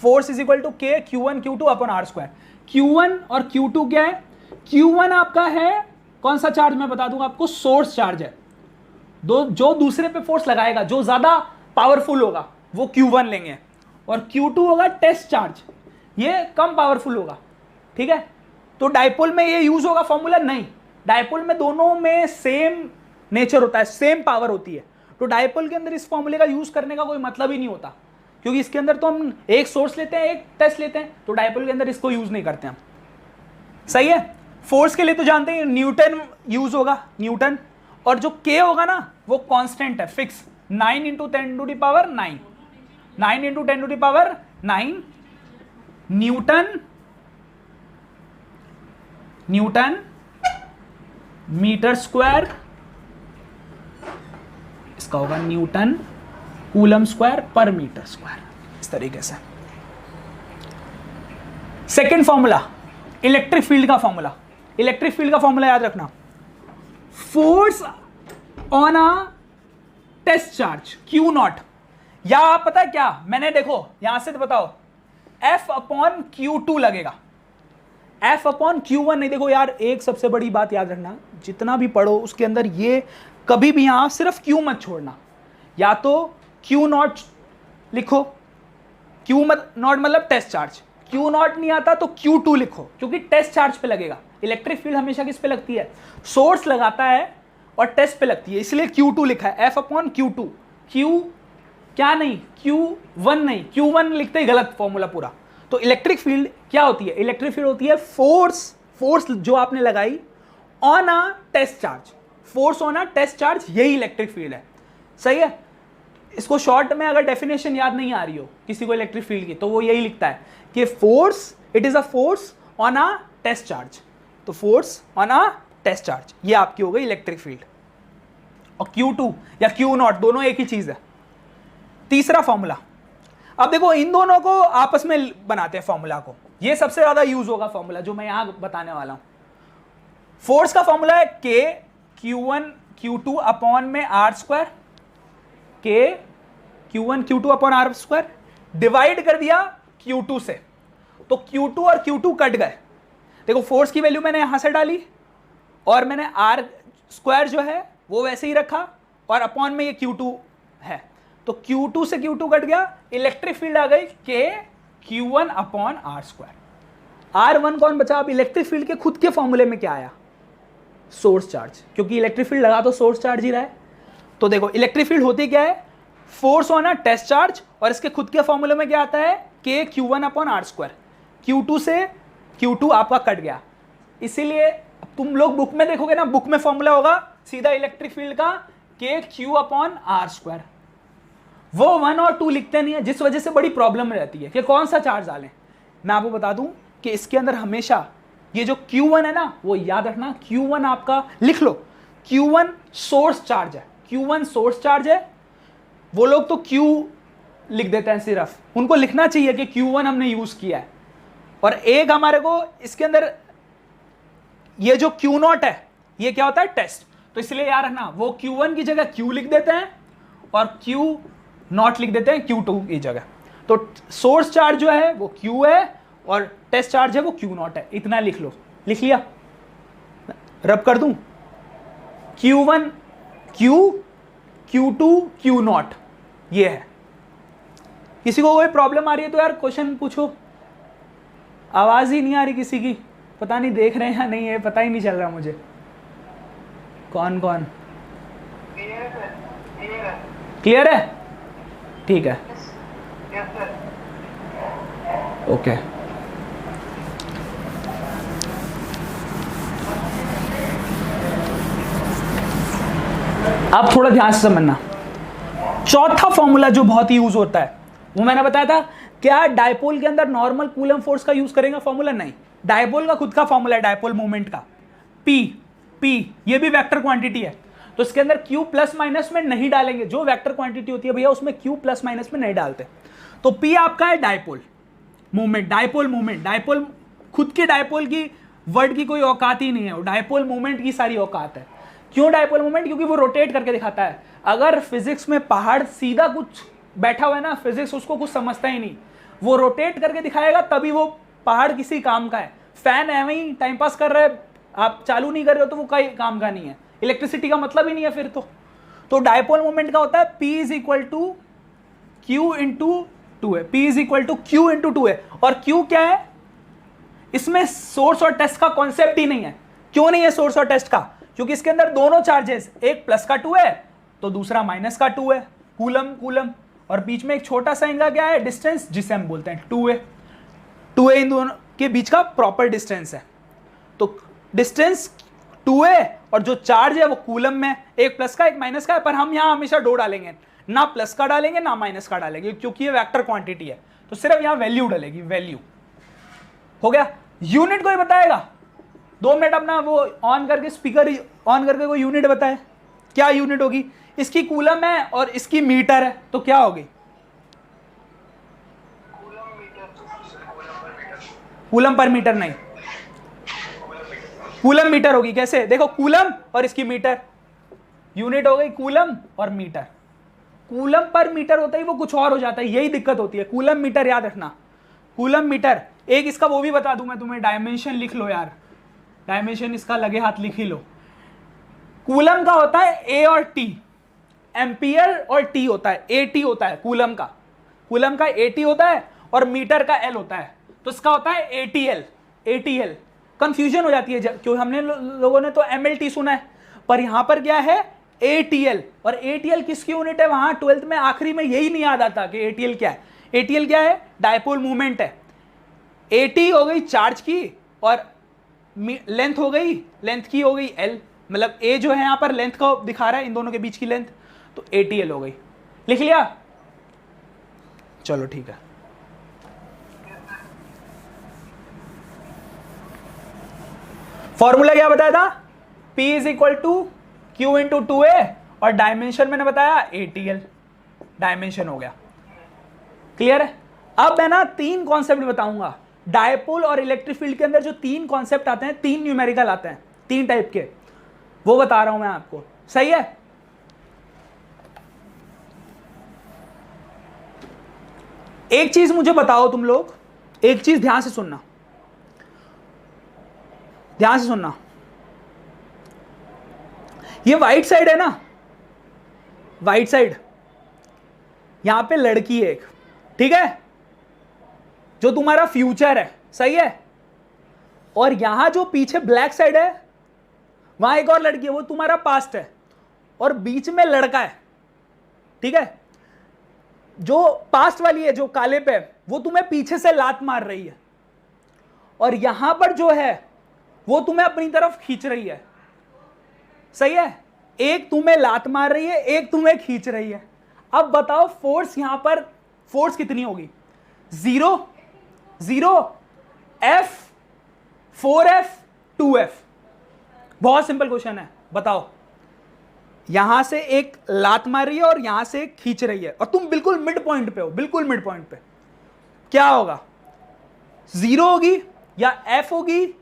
force is equal to k Q1 Q2 upon r square. Q1 और Q2 क्या है? Q1 आपका है कौन सा चार्ज, मैं बता दूंगा आपको, सोर्स चार्ज है। जो दूसरे पे फोर्स लगाएगा, जो ज्यादा पावरफुल होगा वो Q1 लेंगे, और Q2 होगा टेस्ट चार्ज, ये कम पावरफुल होगा। ठीक है, तो डायपोल में ये यूज होगा फॉर्मूला? नहीं, डायपोल में दोनों में सेम नेचर होता है, सेम पावर होती है, तो डायपोल के अंदर इस फॉर्मूले का यूज करने का कोई मतलब ही नहीं होता, क्योंकि इसके अंदर तो हम एक सोर्स लेते हैं, एक टेस्ट लेते हैं, तो डायपोल के अंदर इसको यूज नहीं करते हम। सही है। फोर्स के लिए तो जानते हैं न्यूटन यूज होगा, न्यूटन, और जो के होगा ना वो कांस्टेंट है, फिक्स, 9 × 10⁹, 9 × 10⁹ न्यूटन मीटर स्क्वायर, इसका होगा न्यूटन कूलम स्क्वायर पर मीटर स्क्वायर, इस तरीके से। सेकेंड फॉर्मूला इलेक्ट्रिक फील्ड का फॉर्मूला, इलेक्ट्रिक फील्ड का फॉर्मूला याद रखना, force on a test charge q nought, या आप पता है क्या, मैंने देखो यहां से तो बताओ एफ अपॉन क्यू टू लगेगा, एफ अपॉन क्यू वन नहीं। देखो यार एक सबसे बड़ी बात याद रखना, जितना भी पढ़ो उसके अंदर ये कभी भी यहां सिर्फ क्यू मत छोड़ना, या तो क्यू नॉट लिखो, क्यू नॉट मतलब टेस्ट चार्ज, क्यू नॉट नहीं आता तो क्यू टू लिखो, क्योंकि टेस्ट चार्ज पे लगेगा। इलेक्ट्रिक फील्ड हमेशा किस पे लगती है, सोर्स लगाता है और टेस्ट पे लगती है, इसलिए क्यू टू लिखा है, F upon q two. Q क्या नहीं, क्यू वन नहीं, क्यू वन लिखते ही गलत फॉर्मूला पूरा। तो इलेक्ट्रिक फील्ड क्या होती है, इलेक्ट्रिक फील्ड होती है फोर्स जो आपने लगाई on a test charge, force on a test charge, यही इलेक्ट्रिक फील्ड है। सही है, इसको शॉर्ट में अगर डेफिनेशन याद नहीं आ रही हो किसी को इलेक्ट्रिक फील्ड की, तो वो यही लिखता है कि force, it is a force on a test charge, तो force on a test charge, ये आपकी हो गई इलेक्ट्रिक फील्ड। और Q2 या Q नॉट दोनों एक ही चीज है। तीसरा फॉर्मूला, अब देखो इन दोनों को आपस में बनाते हैं फॉर्मूला को, ये सबसे ज्यादा यूज होगा फॉर्मूला जो मैं यहां बताने वाला हूं। फोर्स का फॉर्मूला है K Q1 Q2 अपॉन में R square, K Q1 Q2 upon R square, divide कर दिया Q2 से, तो Q2 और Q2 कट गए। देखो फोर्स की वैल्यू मैंने यहां से डाली और मैंने R स्क्वायर जो है वो वैसे ही रखा, और अपॉन में ये Q2 है, तो Q2 से Q2 कट गया, इलेक्ट्रिक फील्ड आ गई K Q1 upon R square. R1 कौन बचा, अब इलेक्ट्रिक फील्ड के खुद के फॉर्मूले में क्या आया, सोर्स चार्ज, क्योंकि इलेक्ट्रिक फील्ड लगा तो सोर्स चार्ज ही रहा है। तो देखो इलेक्ट्रिक फील्ड होती क्या है, force on a test charge, और इसके खुद के फॉर्मूले में क्या आता है, K Q1 upon R square. Q2 से Q2 आपका कट गया, इसीलिए तुम लोग बुक में देखोगे ना, बुक में फॉर्मूला होगा सीधा इलेक्ट्रिक फील्ड का K Q upon R square. वो 1 और 2 लिखते नहीं है, जिस वजह से बड़ी प्रॉब्लम रहती है कि कौन सा चार्ज डालें। मैं आपको बता दूं कि इसके अंदर हमेशा ये जो Q1 है ना, वो याद रखना, Q1 आपका लिख लो, Q1 सोर्स चार्ज है, Q1 सोर्स चार्ज है। वो लोग तो Q लिख देते हैं सिर्फ, उनको लिखना चाहिए कि Q1 हमने यूज किया है। और एक हमारे को इसके अंदर ये जो Q नॉट है, ये क्या होता है, टेस्ट, तो इसलिए याद रखना वो Q1 की जगह Q लिख देते हैं और Q नॉट लिख देते हैं Q2 की जगह। तो सोर्स चार्ज जो है वो Q है और टेस्ट चार्ज है वो Q नॉट है, इतना लिख लो। लिख लिया, रब कर दूं, Q1 Q, Q2 Q not, ये है। किसी को कोई प्रॉब्लम आ रही है तो यार क्वेश्चन पूछो। आवाज ही नहीं आ रही किसी की, पता नहीं देख रहे हैं या नहीं है, पता ही नहीं चल रहा मुझे कौन कौन। क्लियर है, ठीक है, ओके। अब थोड़ा ध्यान से समझना, चौथा फॉर्मूला जो बहुत ही यूज होता है वो मैंने बताया था, क्या डायपोल के अंदर नॉर्मल कूलम फोर्स का यूज करेंगे फॉर्मूला, नहीं, डायपोल का खुद का फॉर्मूला है, डायपोल मोमेंट का, P, ये भी वेक्टर क्वांटिटी है, तो इसके अंदर Q प्लस माइनस में नहीं डालेंगे, जो वेक्टर क्वांटिटी होती है भैया उसमें Q प्लस माइनस में नहीं डालते। तो P आपका है dipole moment, dipole moment, dipole खुद के डायपोल की वर्ड की कोई औकात ही नहीं है, डायपोल मोमेंट की सारी औकात है। क्यों डायपोल मोमेंट, क्योंकि वो रोटेट करके दिखाता है। अगर फिजिक्स में पहाड़ सीधा कुछ बैठा हुआ है ना, फिजिक्स उसको कुछ समझता ही नहीं, वो रोटेट करके दिखाएगा तभी वो पहाड़ किसी काम का है। फैन एवं ही टाइम पास कर रहा है, आप चालू नहीं कर रहे हो तो वो कई काम का नहीं है, इलेक्ट्रिसिटी का मतलब ही नहीं है फिर तो डायपोल मोमेंट का होता है P is equal to Q into two है, P is equal to Q into two है। और Q क्या है, इसमें सोर्स और टेस्ट का कॉन्सेप्ट ही नहीं है। क्यों नहीं है सोर्स और टेस्ट का, क्योंकि इसके अंदर दोनों चार्जेस, एक प्लस का 2 है तो दूसरा माइनस का 2 है, कूलम, और बीच में एक छोटा सा इनका क्या है, डिस्टेंस, जिसे हम बोलते हैं 2a इन दोनों के बीच का प्रॉपर डिस्टेंस है। तो डिस्टेंस 2a और जो चार्ज है वो कूलम में, एक प्लस का एक माइनस का है, पर हम यहां हमेशा 2 डालेंगे, ना प्लस का डालेंगे ना माइनस का डालेंगे, क्योंकि ये वेक्टर क्वांटिटी है, तो सिर्फ यहां वैल्यू डलेगी, वैल्यू। हो गया, यूनिट कोई बताएगा, 2 मिनट अपना वो ऑन करके, स्पीकर ऑन करके कोई यूनिट बताए, क्या यूनिट होगी, इसकी कूलम है और इसकी मीटर है, तो क्या होगी, कूलम पर मीटर नहीं, कूलम मीटर होगी। कैसे? देखो कूलम और इसकी मीटर, यूनिट हो गई कूलम और मीटर। कूलम पर मीटर होता है वो कुछ और हो जाता है, यही दिक्कत होती है। कूलम मीटर याद रखना, कूलम मीटर। एक इसका वो भी बता दूं मैं तुम्हें, डायमेंशन लिख लो यार, डायमेंशन इसका लगे हाथ लिख ही लो। कूलम का होता है ए और टी, एम्पियर और टी होता है, ए टी होता है कूलम का। कूलम का ए टी होता है और मीटर का एल होता है, तो इसका होता है एटीएल। एटीएल कंफ्यूजन हो जाती है क्यों, हमने लोगों ने तो एमएलटी सुना है, पर यहां पर क्या है एटीएल। और एटीएल किसकी यूनिट है? वहां 12th में आखिरी में यही नहीं याद आता कि एटीएल क्या है। एटीएल क्या है? डायपोल मूवमेंट है। एटी हो गई चार्ज की और लेंथ हो गई, लेंथ की हो गई एल, मतलब ए जो है यहां पर लेंथ को दिखा रहा है, इन दोनों के बीच की लेंथ, तो एटीएल हो गई। लिख लिया? चलो ठीक है। फॉर्मूला क्या बताया था? P is equal to Q into 2A, और डायमेंशन मैंने बताया ATL, डायमेंशन हो गया। क्लियर है? अब मैं ना 3 कॉन्सेप्ट बताऊंगा डायपोल और इलेक्ट्रिक फील्ड के अंदर। जो 3 कॉन्सेप्ट आते हैं, 3 न्यूमेरिकल आते हैं, 3 टाइप के, वो बता रहा हूं मैं आपको। सही है? एक चीज मुझे बताओ तुम लोग, एक चीज ध्यान से सुनना, ध्यान से सुनना। ये वाइट साइड है ना, वाइट साइड, यहां पे लड़की है एक, ठीक है, जो तुम्हारा फ्यूचर है। सही है? और यहां जो पीछे ब्लैक साइड है, वहां एक और लड़की है, वो तुम्हारा पास्ट है, और बीच में लड़का है। ठीक है? जो पास्ट वाली है, जो काले पे, वो तुम्हें पीछे से लात मार रही है, और यहां पर जो है वो तुम्हें अपनी तरफ खींच रही है। सही है? एक तुम्हें लात मार रही है, एक तुम्हें खींच रही है। अब बताओ फोर्स, यहां पर फोर्स कितनी होगी? 0, 0, F, 4F, 2F। बहुत सिंपल क्वेश्चन है, बताओ। यहां से एक लात मार रही है और यहां से एक खींच रही है, और तुम बिल्कुल मिड पॉइंट पे हो, बिल्कुल मिड पॉइंट पे। क्या होगा? 0 होगी या F होगी,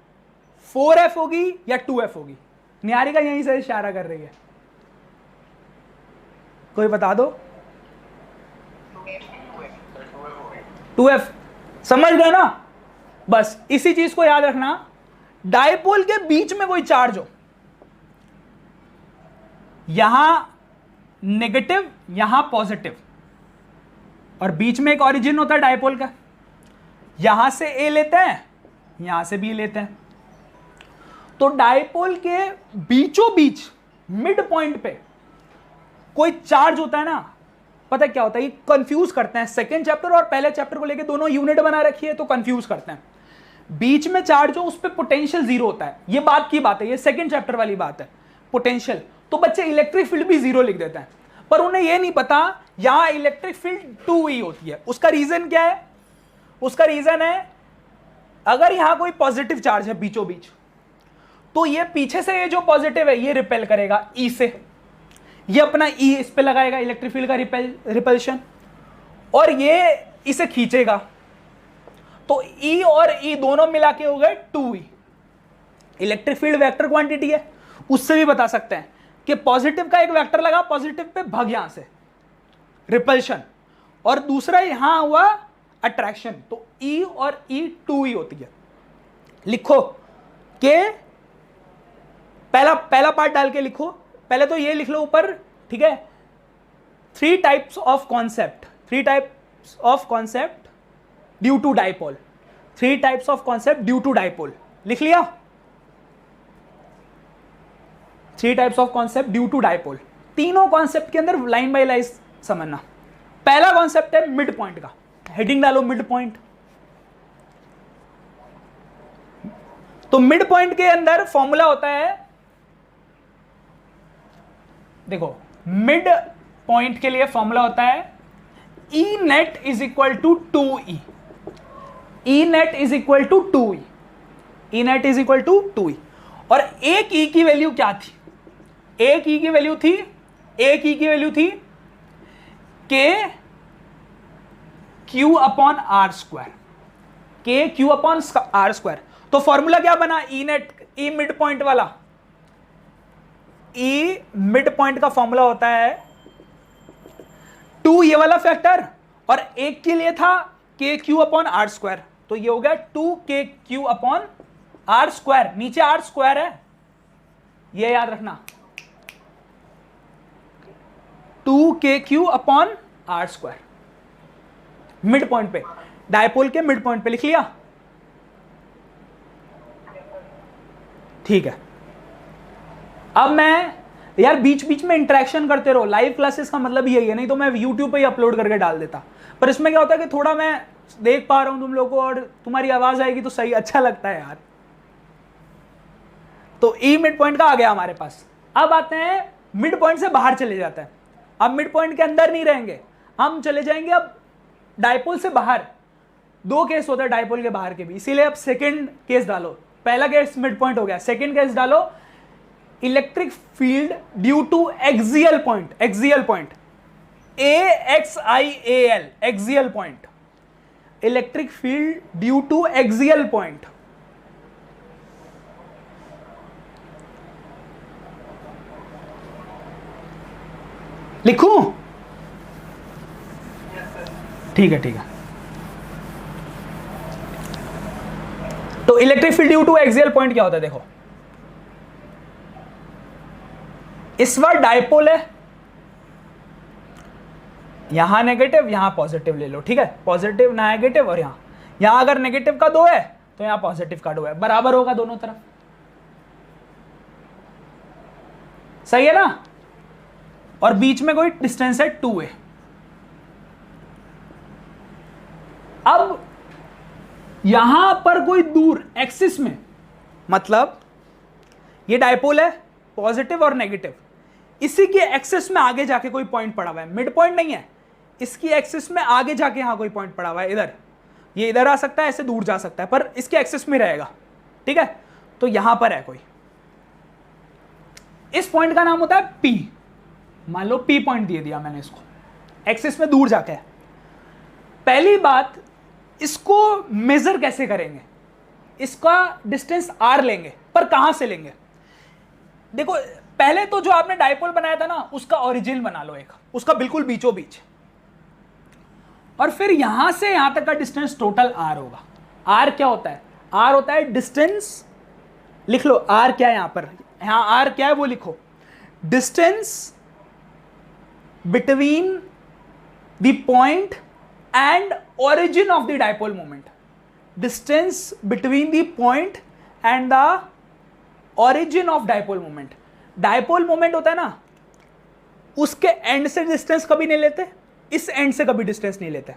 4F होगी या 2F होगी? निहारिका यहीं से इशारा कर रही है, कोई बता दो। 2F। समझ गए ना? बस इसी चीज को याद रखना। डायपोल के बीच में कोई चार्ज हो, यहां नेगेटिव, यहां पॉजिटिव, और बीच में एक ओरिजिन होता है डायपोल का, यहां से ए लेते हैं, यहां से बी लेते हैं। तो डायपोल के बीचों बीच मिड पॉइंट पे कोई चार्ज होता है ना, पता क्या होता है? ये कंफ्यूज करते हैं, सेकंड चैप्टर और पहले चैप्टर को लेके दोनों यूनिट बना रखी है, तो कंफ्यूज करते हैं। बीच में चार्ज हो, उस पे पोटेंशियल 0 होता है, ये बात की बात है, ये सेकंड चैप्टर वाली बात है। पोटेंशियल, तो बच्चे इलेक्ट्रिक फील्ड भी 0 लिख देते हैं, पर उन्हें यह नहीं पता यहां इलेक्ट्रिक फील्ड 2E होती है। उसका रीजन क्या है? उसका रीजन है, अगर यहां कोई पॉजिटिव चार्ज है बीचों बीच, तो ये पीछे से ये जो पॉजिटिव है ये रिपेल करेगा E से, ये अपना E इस पे लगाएगा, इलेक्ट्रिक फील्ड का रिपल्शन, और ये इसे खींचेगा, तो E और E दोनों मिला के हो गए 2E। Electric field vector quantity है, उससे भी बता सकते हैं कि पॉजिटिव का एक वेक्टर लगा, पॉजिटिव पे भाग यहां से रिपल्शन, और दूसरा यहां हुआ अट्रैक्शन, तो E और E 2E होती है। लिखो कि पहला पार्ट डाल के लिखो, पहले तो ये लिख लो ऊपर, ठीक है? 3 types of concept, 3 types of concept due to dipole, 3 types of concept due to dipole. लिख लिया? 3 types of concept due to dipole. तीनों कॉन्सेप्ट के अंदर लाइन बाय लाइन समझना। पहला कॉन्सेप्ट है मिड पॉइंट का, हेडिंग डालो मिड पॉइंट। तो मिड पॉइंट के अंदर फॉर्मूला होता है, देखो मिड पॉइंट के लिए फॉर्मूला होता है E net is equal to 2E, E net is equal to 2E, E net is equal to 2E। और एक E की वैल्यू क्या थी? एक E की वैल्यू थी, एक E की वैल्यू थी K Q upon R square. के क्यू अपॉन आर स्क्वायर। तो फॉर्मूला क्या बना, ई नेट, ई मिड पॉइंट वाला, ई मिड पॉइंट का फॉर्मूला होता है 2 ये वाला फैक्टर, और एक के लिए था के क्यू अपॉन आर स्क्वायर, तो ये हो गया 2 k q upon r square, नीचे आर स्क्वायर है, ये याद रखना, 2 k q upon r square, mid point पे, डायपोल के मिड पॉइंट पे लिख लिया। ठीक है, अब मैं यार बीच बीच में इंटरेक्शन करते रहो, लाइव क्लासेस का मतलब यही है, नहीं तो मैं YouTube पे ही अपलोड करके डाल देता, पर इसमें क्या होता है कि थोड़ा मैं देख पा रहा हूं तुम लोगों को और तुम्हारी आवाज आएगी तो सही, अच्छा लगता है यार। तो ई मिड पॉइंट का आ गया हमारे पास। अब आते हैं मिड पॉइंट से बाहर चले जाते हैं, अब मिड पॉइंट के अंदर नहीं रहेंगे, हम चले जाएंगे अब डायपोल से बाहर। दो केस होता है डायपोल के बाहर के भी, इसीलिए अब सेकंड केस डालो, पहला केस मिड पॉइंट हो गया, सेकंड केस डालो electric field due to axial point, axial point AXIAL, axial point, electric field due to axial point. लिखूं? ठीक है ठीक है। तो electric field due to axial point क्या होता है, देखो इस बार डायपोल है, यहां नेगेटिव यहां पॉजिटिव ले लो, ठीक है, पॉजिटिव नेगेटिव, और यहां अगर नेगेटिव का 2 है तो यहां पॉजिटिव का 2 है, बराबर होगा दोनों तरफ, सही है ना, और बीच में कोई डिस्टेंस है 2a। अब यहां पर कोई दूर एक्सिस में, मतलब ये डायपोल है पॉजिटिव और नेगेटिव, इसी के एक्सिस में आगे जाके कोई पॉइंट पड़ा हुआ है, मिड पॉइंट नहीं है, इसकी एक्सिस में आगे जाके यहां कोई पॉइंट पड़ा हुआ है, इधर, ये इधर आ सकता है, ऐसे दूर जा सकता है, पर इसके एक्सिस में रहेगा, ठीक है। तो यहां पर है कोई, इस पॉइंट का नाम होता है P, मान लो P पॉइंट दे दिया मैंने इसको, एक्सिस में दूर जाके है। पहली बात, इसको मेजर कैसे करेंगे, इसका डिस्टेंस R लेंगे, पर कहां से लेंगे, देखो पहले तो जो आपने डायपोल बनाया था ना उसका ओरिजिन बना लो एक, उसका बिल्कुल बीचों बीच, और फिर यहां से यहां तक का डिस्टेंस टोटल R होगा। R क्या होता है, R होता है डिस्टेंस, लिख लो R क्या है, यहां पर, यहां R क्या है वो लिखो, distance between the point and origin of the dipole moment, distance between the point and the origin of dipole moment. Dipole moment होता है ना, उसके एंड से डिस्टेंस कभी नहीं लेते, इस एंड से कभी डिस्टेंस नहीं लेते,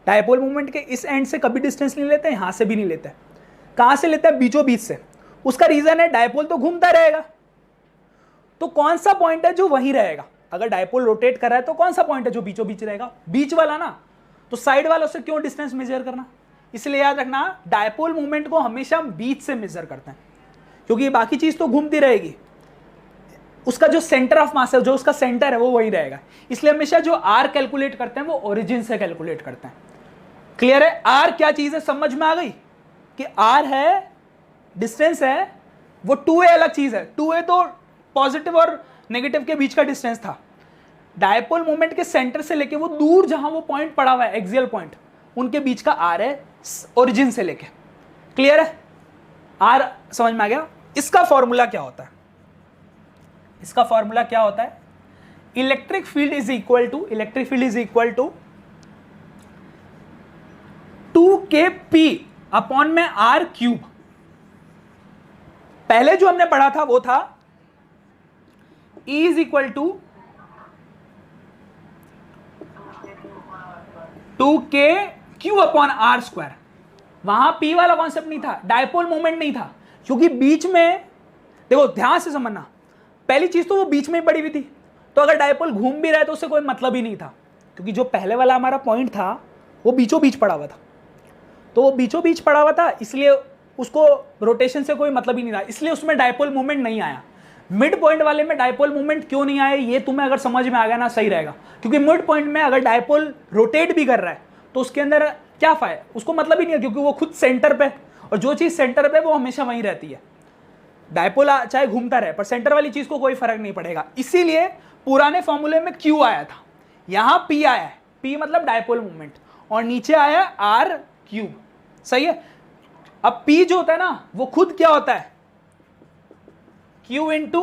डायपोल मोमेंट के इस एंड से कभी डिस्टेंस नहीं लेते, यहां से भी नहीं लेते, कहां से लेते हैं, बीचों बीच से। उसका रीजन है डायपोल तो घूमता रहेगा, तो कौन सा पॉइंट है जो वहीं रहेगा, अगर डायपोल रोटेट कर रहा है तो कौन सा पॉइंट है जो बीचों बीच रहेगा, बीच वाला ना, तो साइड वालों से क्यों डिस्टेंस मेजर करना, इसलिए याद रखना डायपोल मोमेंट को हमेशा हम बीच से मेजर करते हैं, क्योंकि बाकी चीज तो घूमती रहेगी, उसका जो सेंटर ऑफ मास है, जो उसका सेंटर है वो वही रहेगा, इसलिए हमेशा जो R कैलकुलेट करते हैं वो ओरिजिन से कैलकुलेट करते हैं। क्लियर है, R क्या चीज है समझ में आ गई, कि R है डिस्टेंस है, वो 2a अलग चीज है, 2a तो पॉजिटिव और नेगेटिव के बीच का डिस्टेंस था, डायपोल मोमेंट के सेंटर से लेके वो दूर जहां वो पॉइंट पड़ा हुआ है एक्सियल पॉइंट, उनके बीच का R है ओरिजिन से लेके। क्लियर है, R समझ में आ गया। इसका फॉर्मूला क्या होता है, इसका फॉर्मूला क्या होता है, electric field is equal to, electric field is equal to 2kp upon में R क्यूब। पहले जो हमने पढ़ा था वो था E is equal to 2kq upon R square, वहां P वाला कॉन्सेप्ट नहीं था, डायपोल मोमेंट नहीं था, क्योंकि बीच में, देखो ध्यान से समझना, पहली चीज तो वो बीच में ही पड़ी हुई थी, तो अगर डायपोल घूम भी रहा है तो उससे कोई मतलब ही नहीं था, क्योंकि जो पहले वाला हमारा पॉइंट था वो बीचों बीच पड़ा हुआ था, तो वो बीचों बीच पड़ा हुआ था, इसलिए उसको रोटेशन से कोई मतलब ही नहीं था, इसलिए उसमें डायपोल मोमेंट नहीं आया। मिड पॉइंट वाले में डायपोल मोमेंट क्यों नहीं आया, ये तुम्हें अगर समझ में आ गया ना सही रहेगा, क्योंकि मिड पॉइंट में अगर डायपोल रोटेट भी कर रहा है तो उसके अंदर क्या फायदा, उसको मतलब ही नहीं है, क्योंकि वो खुद सेंटर पे, और जो चीज सेंटर पे वो हमेशा वहीं रहती है। डायपोल चाहे घूमता रहे पर सेंटर वाली चीज को कोई फर्क नहीं पड़ेगा। इसीलिए पुराने फॉर्मूले में Q आया था, यहां P आया है, P मतलब डायपोल मूवमेंट, और नीचे आया R क्यूब। सही है। अब P जो होता है ना वो खुद क्या होता है, Q into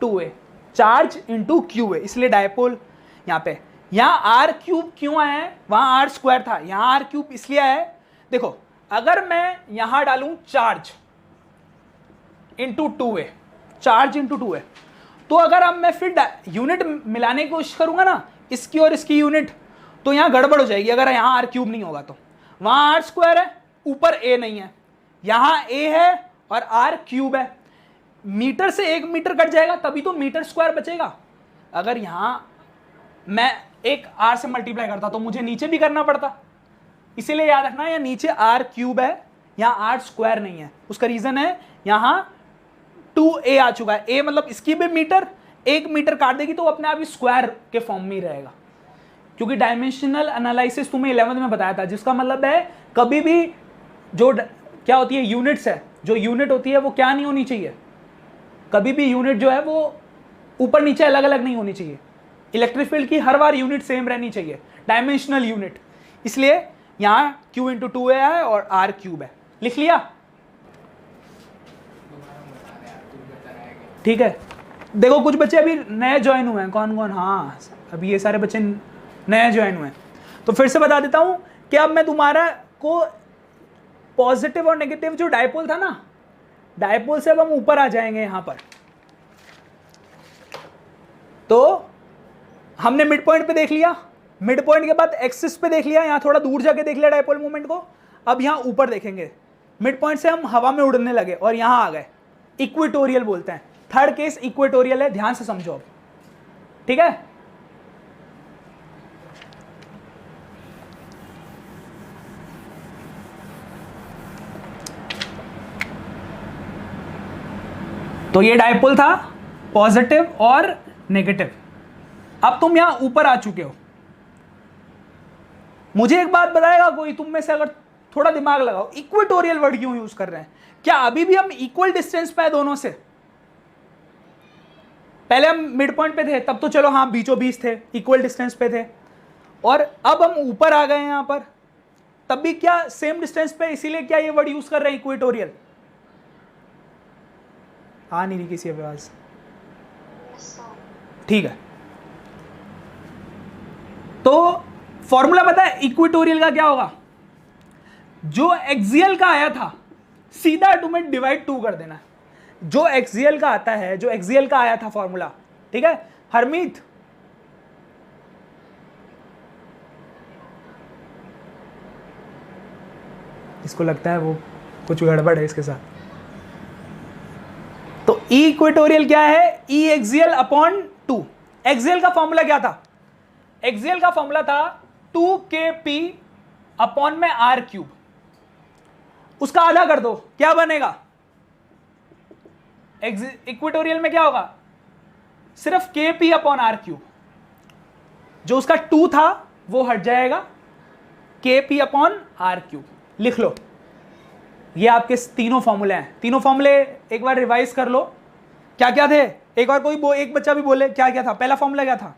2a, charge into Q है, इसलिए डायपोल यहां पे। यहां R क्यूब क्यों आया है, वहां R स्क्वायर था, यहां R क्यूब इसलिए आया है। देखो अगर मैं यहां डालूं charge into 2a, charge into 2a, तो अगर अब मैं फिर यूनिट मिलाने की कोशिश करूंगा ना, इसकी और इसकी यूनिट, तो यहां गड़बड़ हो जाएगी। अगर यहां आर क्यूब नहीं होगा तो वहां आर स्क्वायर है, ऊपर ए नहीं है, यहां ए है और आर क्यूब है, मीटर से 1 मीटर कट जाएगा तभी तो मीटर स्क्वायर बचेगा। अगर यहां मैं एक आर से मल्टीप्लाई करता तो मुझे नीचे भी करना पड़ता, इसीलिए याद रखना यहाँ नीचे आर क्यूब है, यहाँ आर स्क्वायर नहीं है। उसका रीजन है यहाँ 2a आ चुका है, a मतलब इसकी भी मीटर, 1 मीटर काट देगी तो अपने आप ही स्क्वायर के फॉर्म में ही रहेगा, क्योंकि डायमेंशनल एनालिसिस तुम्हें 11th में बताया था, जिसका मतलब है कभी भी जो क्या होती है यूनिट्स है, जो यूनिट होती है वो क्या नहीं होनी चाहिए, कभी भी यूनिट जो है वो ऊपर नीचे अलग अलग नहीं होनी चाहिए। इलेक्ट्रिक फील्ड की हर बार यूनिट सेम रहनी चाहिए, डायमेंशनल यूनिट। इसलिए यहाँ Q इंटू 2a है और R क्यूब है। लिख लिया, ठीक है। देखो कुछ बच्चे अभी नए ज्वाइन हुए हैं, कौन कौन, हाँ अभी ये सारे बच्चे नए ज्वाइन हुए हैं, तो फिर से बता देता हूं कि अब मैं तुम्हारा को पॉजिटिव और नेगेटिव जो डायपोल था ना, डायपोल से अब हम ऊपर आ जाएंगे यहां पर। तो हमने मिड पॉइंट पे देख लिया, मिड पॉइंट के बाद एक्सिस पे देख लिया, यहां थोड़ा दूर जाके देख लिया डायपोल मूवमेंट को। अब यहां ऊपर देखेंगे, मिड पॉइंट से हम हवा में उड़ने लगे और यहां आ गए, इक्वेटोरियल बोलते हैं। थर्ड केस इक्वेटोरियल है, ध्यान से समझो अब, ठीक है। तो ये डायपोल था, पॉजिटिव और नेगेटिव। अब तुम यहां ऊपर आ चुके हो, मुझे एक बात बताएगा कोई तुम में से, अगर थोड़ा दिमाग लगाओ, इक्वेटोरियल वर्ड क्यों यूज कर रहे हैं? क्या अभी भी हम इक्वल डिस्टेंस पे है दोनों से? पहले हम मिड पॉइंट पे थे तब तो चलो हाँ बीचों बीच थे, इक्वल डिस्टेंस पे थे, और अब हम ऊपर आ गए हैं यहां पर, तब भी क्या सेम डिस्टेंस पे, इसीलिए क्या ये वर्ड यूज कर रहे हैं इक्वेटोरियल? आ नहीं रही किसी आवाज, ठीक है। तो फॉर्मूला पता है इक्वेटोरियल का क्या होगा? जो एक्सियल का आया था सीधा तुम्हें डिवाइड 2 कर देना है, जो एक्सियल का आता है, जो एक्सियल का आया था फॉर्मूला, ठीक है। हरमीत इसको लगता है वो कुछ गड़बड़ है इसके साथ। तो ई इक्वेटोरियल क्या है? ई एक्सियल अपॉन 2। एक्सियल का फॉर्मूला क्या था? एक्सियल का फॉर्मूला था 2kp अपॉन में आर क्यूब, उसका आधा कर दो, क्या बनेगा? इक्वेटोरियल में क्या होगा? सिर्फ kp अपॉन आर क्यूब, जो उसका 2 था वो हट जाएगा, kp अपॉन आर क्यूब। लिख लो, ये आपके तीनों फॉर्मूले हैं। तीनों फॉर्मूले एक बार रिवाइज कर लो, क्या क्या थे? एक बार कोई एक बच्चा भी बोले क्या क्या था। पहला फॉर्मूला क्या था?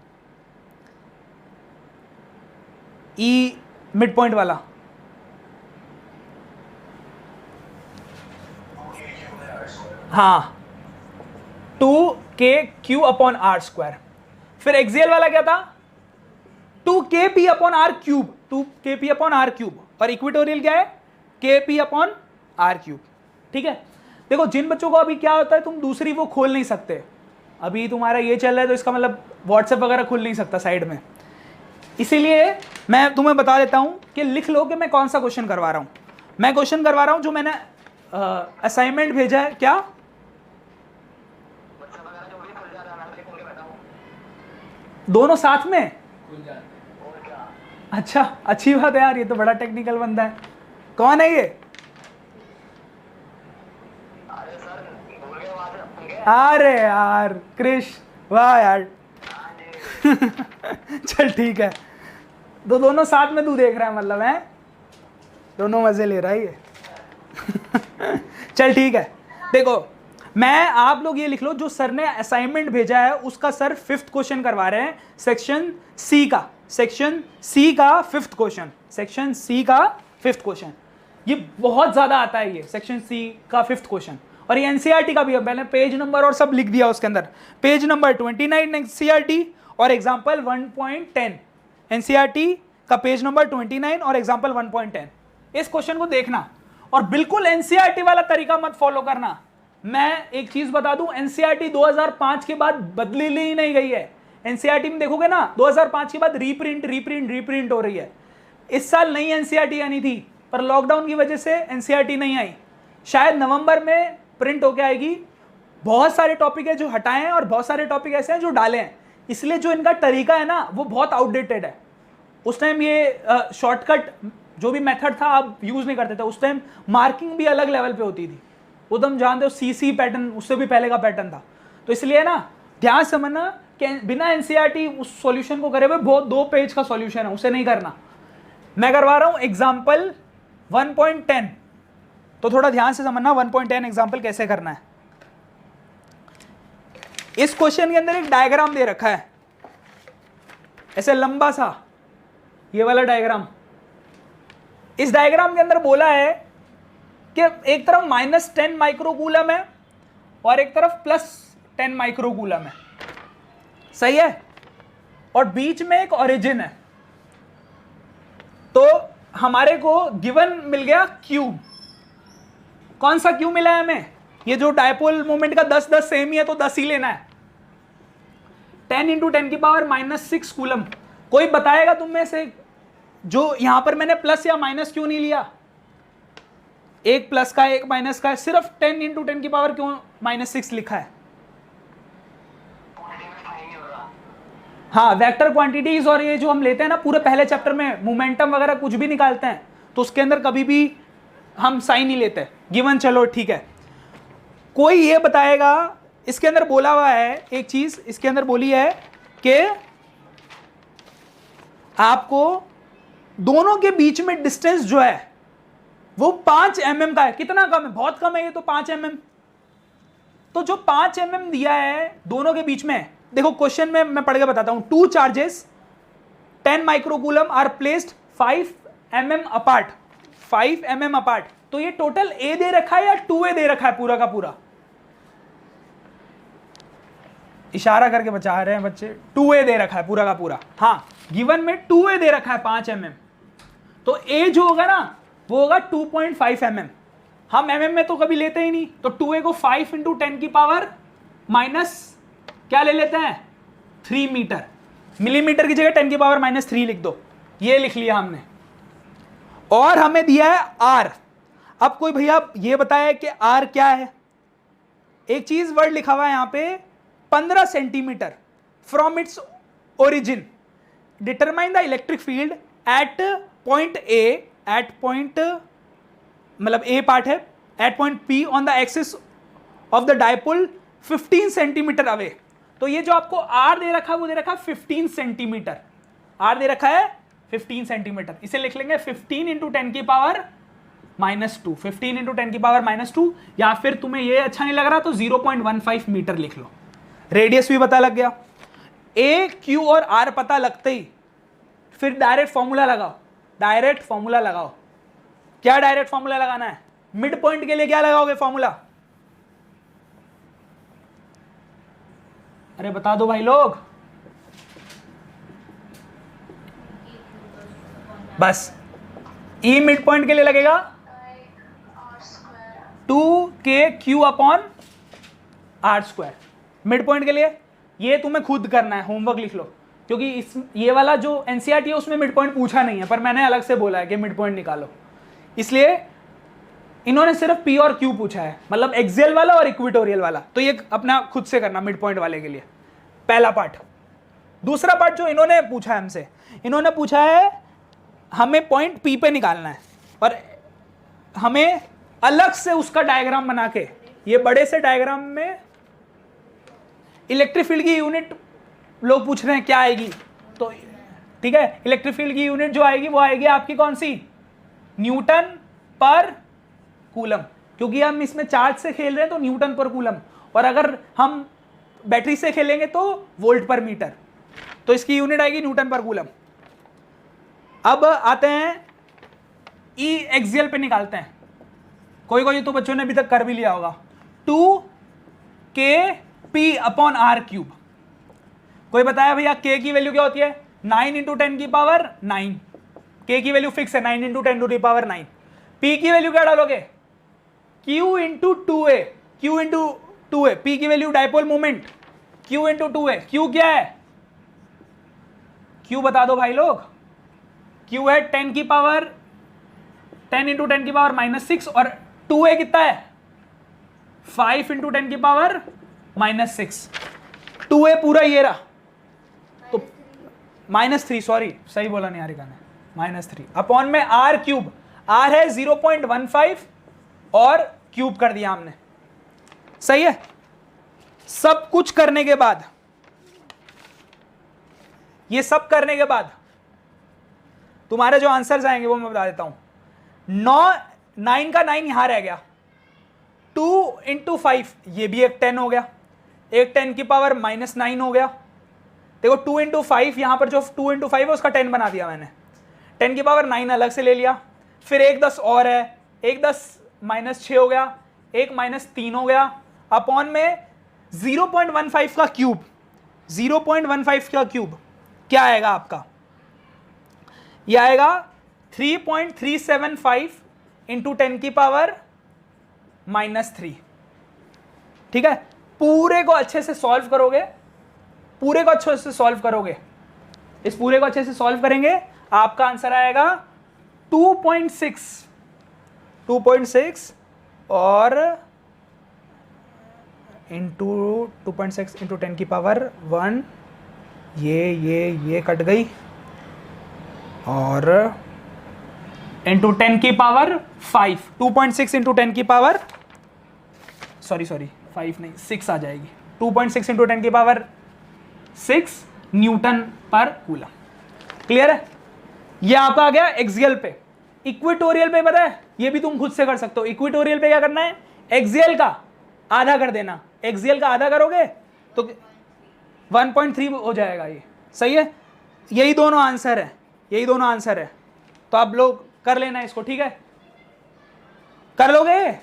ई मिड पॉइंट वाला, हाँ 2kq अपॉन आर स्क्वायर। फिर एक्सियल वाला क्या था? 2kp upon r cube, 2kp upon r cube. और इक्वेटोरियल क्या है? kp अपॉन आर क्यूब, ठीक है। देखो जिन बच्चों को अभी क्या होता है, तुम दूसरी वो खोल नहीं सकते, अभी तुम्हारा ये चल रहा है तो इसका मतलब व्हाट्सएप वगैरह खुल नहीं सकता साइड में, इसीलिए मैं तुम्हें बता देता हूं कि लिख लो कि मैं कौन सा क्वेश्चन करवा रहा हूं। मैं क्वेश्चन करवा रहा हूं जो मैंने असाइनमेंट भेजा है। क्या दोनों साथ में? अच्छा, अच्छी बात है यार, ये तो बड़ा टेक्निकल बंदा है। कौन है ये? अरे यार क्रिश, वाह यार चल ठीक है, तो दोनों साथ में तू देख रहा है, मतलब है दोनों मजे ले रहा है ये। चल ठीक है, देखो मैं, आप लोग ये लिख लो, जो सर ने असाइनमेंट भेजा है उसका सर 5th क्वेश्चन करवा रहे हैं, सेक्शन सी का, सेक्शन सी का 5th क्वेश्चन, सेक्शन सी का 5th क्वेश्चन। ये बहुत ज्यादा आता है ये सेक्शन सी का 5th क्वेश्चन। और ये एनसीईआरटी का भी है, मैंने पेज नंबर और सब लिख दिया उसके अंदर, पेज नंबर 29 एनसीईआरटी और एग्जाम्पल 1.10, एनसीईआरटी का पेज नंबर 29 और एग्जाम्पल 1.10। इस क्वेश्चन को देखना और बिल्कुल एनसीईआरटी वाला तरीका मत फॉलो करना। मैं एक चीज बता दूं, एनसीईआरटी 2005 के बाद बदली ही नहीं गई है। एनसीईआरटी में देखोगे ना 2005 के बाद रीप्रिंट हो रही है। इस साल नई एनसीईआरटी आनी थी पर लॉकडाउन की वजह से एनसीईआरटी नहीं आई, शायद नवंबर में प्रिंट होके आएगी। बहुत सारे टॉपिक है जो हटाए हैं और बहुत सारे टॉपिक ऐसे हैं जो डाले हैं, इसलिए जो इनका तरीका है ना वो बहुत आउटडेटेड है। उस टाइम ये शॉर्टकट जो भी मेथड था आप यूज नहीं करते थे, उस टाइम मार्किंग भी अलग लेवल पे होती थी, वो तुम जानते हो, सीसी पैटर्न उससे भी पहले का पैटर्न था। तो इसलिए ना ध्यान से समझना कि बिना एनसीईआरटी उस सॉल्यूशन को करे हुए बहुत 2 पेज का सॉल्यूशन है, उसे नहीं करना। मैं करवा रहा हूं एग्जाम्पल 1.10, तो थोड़ा ध्यान से समझना 1.10 एग्जाम्पल कैसे करना है। इस क्वेश्चन के अंदर एक डायग्राम दे रखा है, ऐसे लंबा सा, ये वाला डायग्राम। इस डायग्राम के अंदर बोला है कि एक तरफ -10 माइक्रोकूलम है और एक तरफ +10 माइक्रोकूलम है, सही है, और बीच में एक ओरिजिन है। तो हमारे को गिवन मिल गया Q। कौन सा Q मिला है हमें? ये जो डायपोल मोमेंट का 10-10 सेम ही है तो 10 ही लेना है। 10 × 10⁻⁻6 कूलम। कोई बताएगा तुम में से जो यहां पर मैंने प्लस या माइनस क्यों नहीं लिया? एक प्लस का एक माइनस का है, सिर्फ 10 × 10⁻⁻ क्यों -6 लिखा है? हाँ, वेक्टर क्वांटिटीज और ये जो हम लेते हैं ना पूरे पहले चैप्टर में मोमेंटम वगैरह कुछ भी निकालते हैं तो उसके अंदर कभी भी हम साइन नहीं लेते। गिवन, चलो ठीक है। कोई ये बताएगा, इसके अंदर बोला हुआ है एक चीज, इसके अंदर बोली है कि आपको दोनों के बीच में डिस्टेंस जो है वो 5 mm का है। कितना कम है? बहुत कम है ये तो, 5 mm। तो जो 5 mm दिया है दोनों के बीच में, देखो क्वेश्चन में मैं पढ़ के बताता हूं। 2 charges 10 microcoulomb are placed 5 mm apart, 5 mm apart. तो ये टोटल A दे रखा है या 2A दे रखा है पूरा का पूरा? इशारा करके बचा रहे हैं बच्चे, 2A दे रखा है पूरा का पूरा। हाँ, गिवन में 2A दे रखा है 5 mm, तो A जो होगा ना वो होगा 2.5 mm। हम mm में तो कभी लेते ही नहीं, तो 2A को 5 × 10⁻⁻, क्या ले लेते हैं? 3 मीटर। मिलीमीटर की जगह 10⁻³ लिख दो, ये लिख लिया हमने। और हमें दिया है R। अब कोई भैया ये बताया कि R क्या है? एक चीज वर्ड लिखा हुआ है यहां पे, 15 centimetre from its origin, determine the electric field at point A, at point मतलब A पार्ट है, at point P on the axis of the dipole 15 centimetre away. तो ये जो आपको R दे रखा है वो दे रखा है 15 सेंटीमीटर। R दे रखा है 15 सेंटीमीटर, इसे लिख लेंगे 15 × 10⁻⁻², 15 × 10⁻⁻², या फिर तुम्हें ये अच्छा नहीं लग रहा तो 0.15 मीटर लिख लो। रेडियस भी पता लग गया। A, Q और R पता लगते ही फिर डायरेक्ट फॉर्मूला लगाओ, डायरेक्ट फॉर्मूला लगाओ। क्या डायरेक्ट फॉर्मूला लगाना है? मिड पॉइंट के लिए क्या लगाओगे फॉर्मूला? अरे बता दो भाई लोग, बस E मिड पॉइंट के लिए लगेगा 2kq/r²। मिड पॉइंट के लिए ये तुम्हें खुद करना है, होमवर्क लिख लो, क्योंकि इस ये वाला जो एनसीईआरटी है उसमें मिड पॉइंट पूछा नहीं है, पर मैंने अलग से बोला है कि मिड पॉइंट निकालो, इसलिए इन्होंने सिर्फ P और Q पूछा है, मतलब एक्सियल वाला और इक्वेटोरियल वाला। तो ये अपना खुद से करना मिड पॉइंट वाले के लिए, पहला पार्ट। दूसरा पार्ट जो इन्होंने पूछा है हमसे, इन्होंने पूछा है हमें पॉइंट P पे निकालना है और हमें अलग से उसका डायग्राम बना के, ये बड़े से डायग्राम में इलेक्ट्रिक फील्ड की यूनिट लोग पूछ रहे हैं क्या आएगी, तो ठीक है, इलेक्ट्रिक फील्ड की यूनिट जो आएगी वो आएगी आपकी कौन सी, न्यूटन पर कूलम, क्योंकि हम इसमें चार्ज से खेल रहे हैं तो न्यूटन पर कूलम, और अगर हम बैटरी से खेलेंगे तो वोल्ट पर मीटर, तो इसकी यूनिट आएगी न्यूटन पर कूलम। अब आते हैं ई एक्सियल पे निकालते हैं, कोई कोई तो बच्चों ने अभी तक कर भी लिया होगा, 2kp/r³। कोई बताया भैया k की वैल्यू क्या होती है, 9 × 10⁹ k की वैल्यू फिक्स है 9 × 10⁹ p की वैल्यू क्या डालोगे, q × 2a, p की value dipole moment, q × 2a, q क्या है, q बता दो भाई लोग, q है 10 × 10⁻⁻6 और 2a कितना है 5 × 10⁻⁻6, 2a पूरा ये रहा, तो -3, सॉरी सही बोला नहीं यार, -3 अपॉन में r³ r है 0.15 और क्यूब कर दिया हमने, सही है। सब कुछ करने के बाद, ये सब करने के बाद तुम्हारे जो आंसर्स आएंगे वो मैं बता देता हूं। 9 का 9 यहां रह गया, 2 × 5 ये भी एक 10 हो गया, एक 10⁻⁻9 हो गया, देखो 2 × 5 यहां पर जो 2 × 5 है उसका 10 बना दिया मैंने, 10⁻9 अलग से ले लिया, फिर एक 10 और है, एक 10 -6 हो गया, एक -3 हो गया, अपॉन में 0.15 का क्यूब, 0.15 का क्यूब क्या आएगा आपका, ये आएगा 3.375 × 10⁻⁻3। ठीक है, पूरे को अच्छे से सॉल्व करोगे, पूरे को अच्छे से सॉल्व करोगे, इस पूरे को अच्छे से सॉल्व करेंगे, आपका आंसर आएगा 2.6 और इंटू 2.6 × 10⁻1, ये कट गई, और इंटू 10⁻5, 2.6 × 6 आ जाएगी, 2.6 × 10⁻6 न्यूटन पर कूलम। क्लियर है, ये आपका आ गया एक्सियल पे। इक्वेटोरियल पे पता है, ये भी तुम खुद से कर सकते हो। इक्वेटोरियल पे क्या करना है, एक्सियल का आधा कर देना, एक्सियल का आधा करोगे तो 1.3 हो जाएगा, ये सही है। यही दोनों आंसर है, यही दोनों आंसर है, तो आप लोग कर लेना इसको, ठीक है, कर लोगे।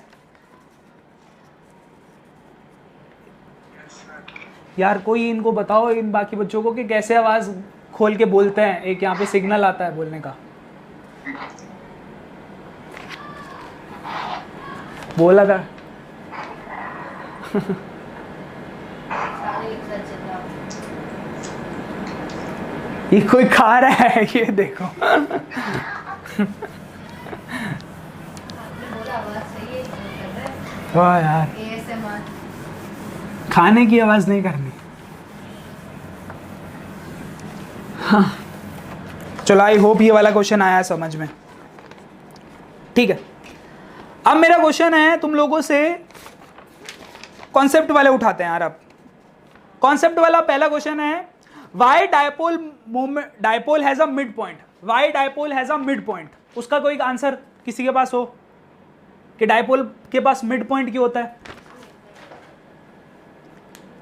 यार कोई इनको बताओ, इन बाकी बच्चों को, कि कैसे आवाज खोल के बोलते हैं, एक यहाँ पे सिग्नल आता है बोलने का, बोला था। ये कोई खा रहा है, ये देखो। वाह यार, खाने की आवाज नहीं करनी। हाँ चलो, आई होप ये वाला क्वेश्चन आया समझ में, ठीक है। अब मेरा क्वेश्चन है तुम लोगों से, कॉन्सेप्ट वाले उठाते हैं यार। अब कॉन्सेप्ट वाला पहला क्वेश्चन है, why dipole has a mid point, why dipole has a mid point. उसका कोई आंसर किसी के पास हो कि डायपोल के पास मिड पॉइंट क्यों होता है?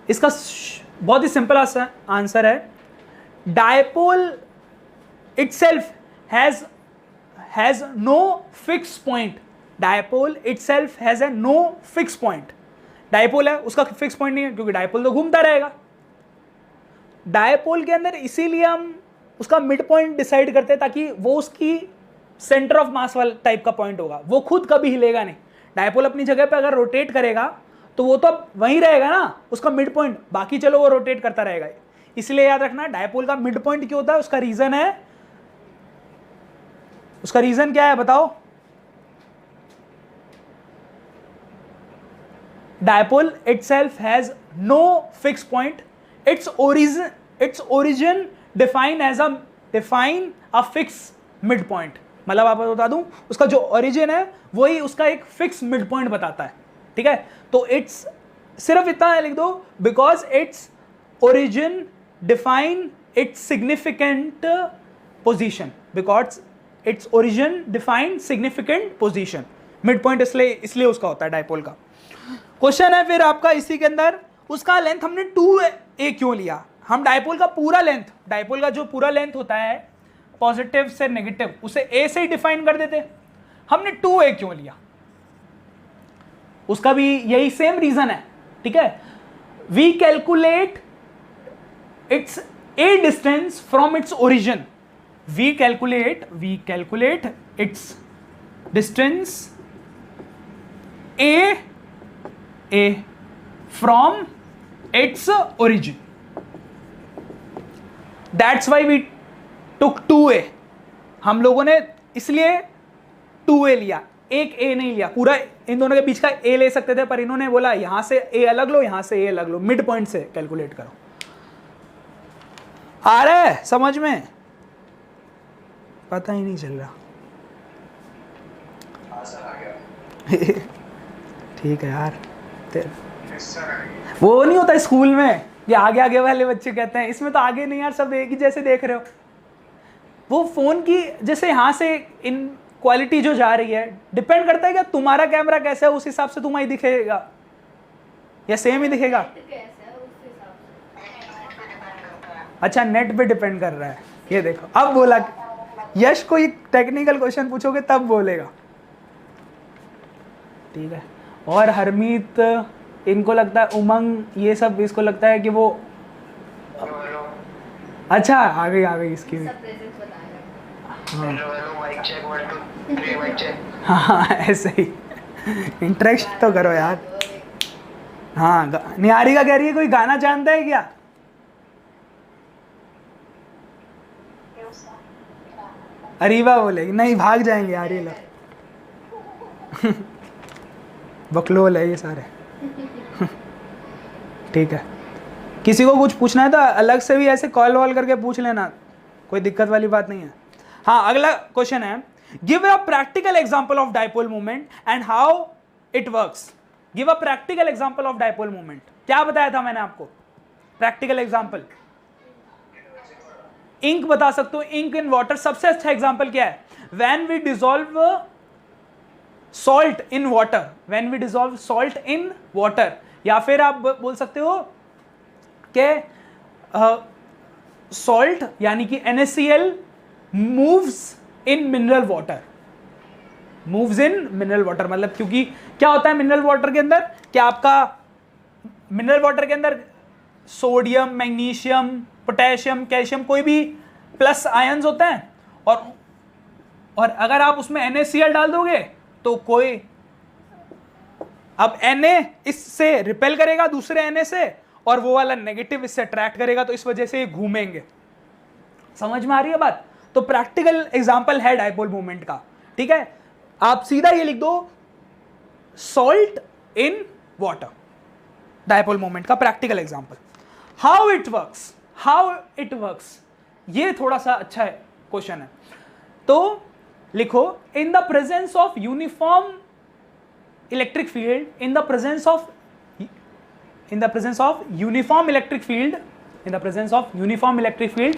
इसका बहुत ही सिंपल आंसर है, dipole itself has no fix point, dipole itself has a no fix point. Dipole है, उसका फिक्स पॉइंट नहीं है, क्योंकि डायपोल तो घूमता रहेगा। डायपोल के अंदर इसीलिए हम उसका मिड पॉइंट डिसाइड करते हैं, ताकि वो उसकी सेंटर ऑफ मास वाला टाइप का पॉइंट होगा, वो खुद कभी हिलेगा नहीं। डायपोल अपनी जगह पे अगर रोटेट करेगा तो वो तो वहीं रहेगा ना, उसका मिड पॉइंट, बाकी चलो वो रोटेट करता रहेगा। इसलिए याद रखना, डायपोल का मिड पॉइंट क्यों होता है, उसका रीजन है, उसका रीजन क्या है बताओ? Dipole itself has no fixed point, its origin define a fixed midpoint। मतलब आपको बता दूं, उसका जो ओरिजिन है वही उसका एक फिक्स मिड पॉइंट बताता है, ठीक है। तो इट्स सिर्फ इतना लिख दो, because its origin define it's significant position because its origin defined significant position, mid point इसलिए उसका होता है डायपोल का। क्वेश्चन है फिर आपका इसी के अंदर, उसका लेंथ हमने 2a क्यों लिया? हम डायपोल का पूरा लेंथ, डायपोल का जो पूरा लेंथ होता है पॉजिटिव से नेगेटिव, उसे a से ही डिफाइन कर देते, हमने 2a क्यों लिया? उसका भी यही सेम रीजन है, ठीक है। We calculate its a distance from its origin, we calculate its distance a from its origin. That's why we took 2a. हम लोगों ने इसलिए 2a लिया, एक a नहीं लिया। पूरा इन दोनों के बीच का a ले सकते थे, पर इन्होंने बोला यहां से a अलग लो, यहां से a अलग लो, मिड पॉइंट से कैलकुलेट करो। आ रहा है समझ में? पता ही नहीं चल रहा। ठीक है यार, वो नहीं होता स्कूल में, ये आगे आगे वाले बच्चे कहते हैं, इसमें तो आगे नहीं यार, सब एक ही जैसे देख रहे हो। वो फोन की जैसे यहाँ से इन क्वालिटी जो जा रही है, डिपेंड करता है कि तुम्हारा कैमरा कैसा है, उस हिसाब से तुम्हारी दिखेगा या सेम ही दिखेगा। अच्छा, नेट पे डिपेंड कर रहा है। ये देखो अब बोला, यश को एक टेक्निकल क्वेश्चन पूछोगे तब बोलेगा, ठीक है। और हरमीत, इनको लगता है उमंग, ये सब इसको लगता है कि वो अच्छा आ गई इसकी भी। हाँ ऐसे ही इंटरेक्शन तो करो यार। हाँ निहारिका कह रही है कोई गाना जानता है क्या? अरीबा बोलेगी नहीं, भाग जाएंगे यार ये लोग। बकलोल है ये सारे। ठीक है, किसी को कुछ पूछना है तो अलग से भी ऐसे कॉल वॉल करके पूछ लेना, कोई दिक्कत वाली बात नहीं है। हाँ अगला क्वेश्चन है, give a practical example of dipole movement and how it works. Give a practical example of dipole movement. क्या बताया था मैंने आपको? प्रैक्टिकल एग्जांपल इंक बता सकते हो, इंक इन वाटर। सबसे अच्छा एग्जांपल क्या है? When we dissolve salt in water, when we dissolve salt in water. या फिर आप बोल सकते हो कि सॉल्ट यानी कि NaCl moves in mineral water, moves in mineral water. मतलब क्योंकि क्या होता है मिनरल वाटर के अंदर, क्या आपका मिनरल वाटर के अंदर सोडियम, मैग्नीशियम, पोटेशियम, कैल्शियम, कोई भी प्लस आयंस होते हैं, और अगर आप उसमें NaCl डाल दोगे तो कोई, अब Na इससे रिपेल करेगा दूसरे Na से, और वो वाला नेगेटिव इससे अट्रैक्ट करेगा, तो इस वजह से ये घूमेंगे। समझ में आ रही है बात? तो प्रैक्टिकल एग्जांपल है डायपोल मूवमेंट का, ठीक है। आप सीधा ये लिख दो, salt in water, dipole movement का practical example. How it works, ये थोड़ा सा अच्छा है क्वेश्चन है। तो लिखो, in the presence of uniform electric field, in the presence of uniform electric field, in the presence of uniform electric field,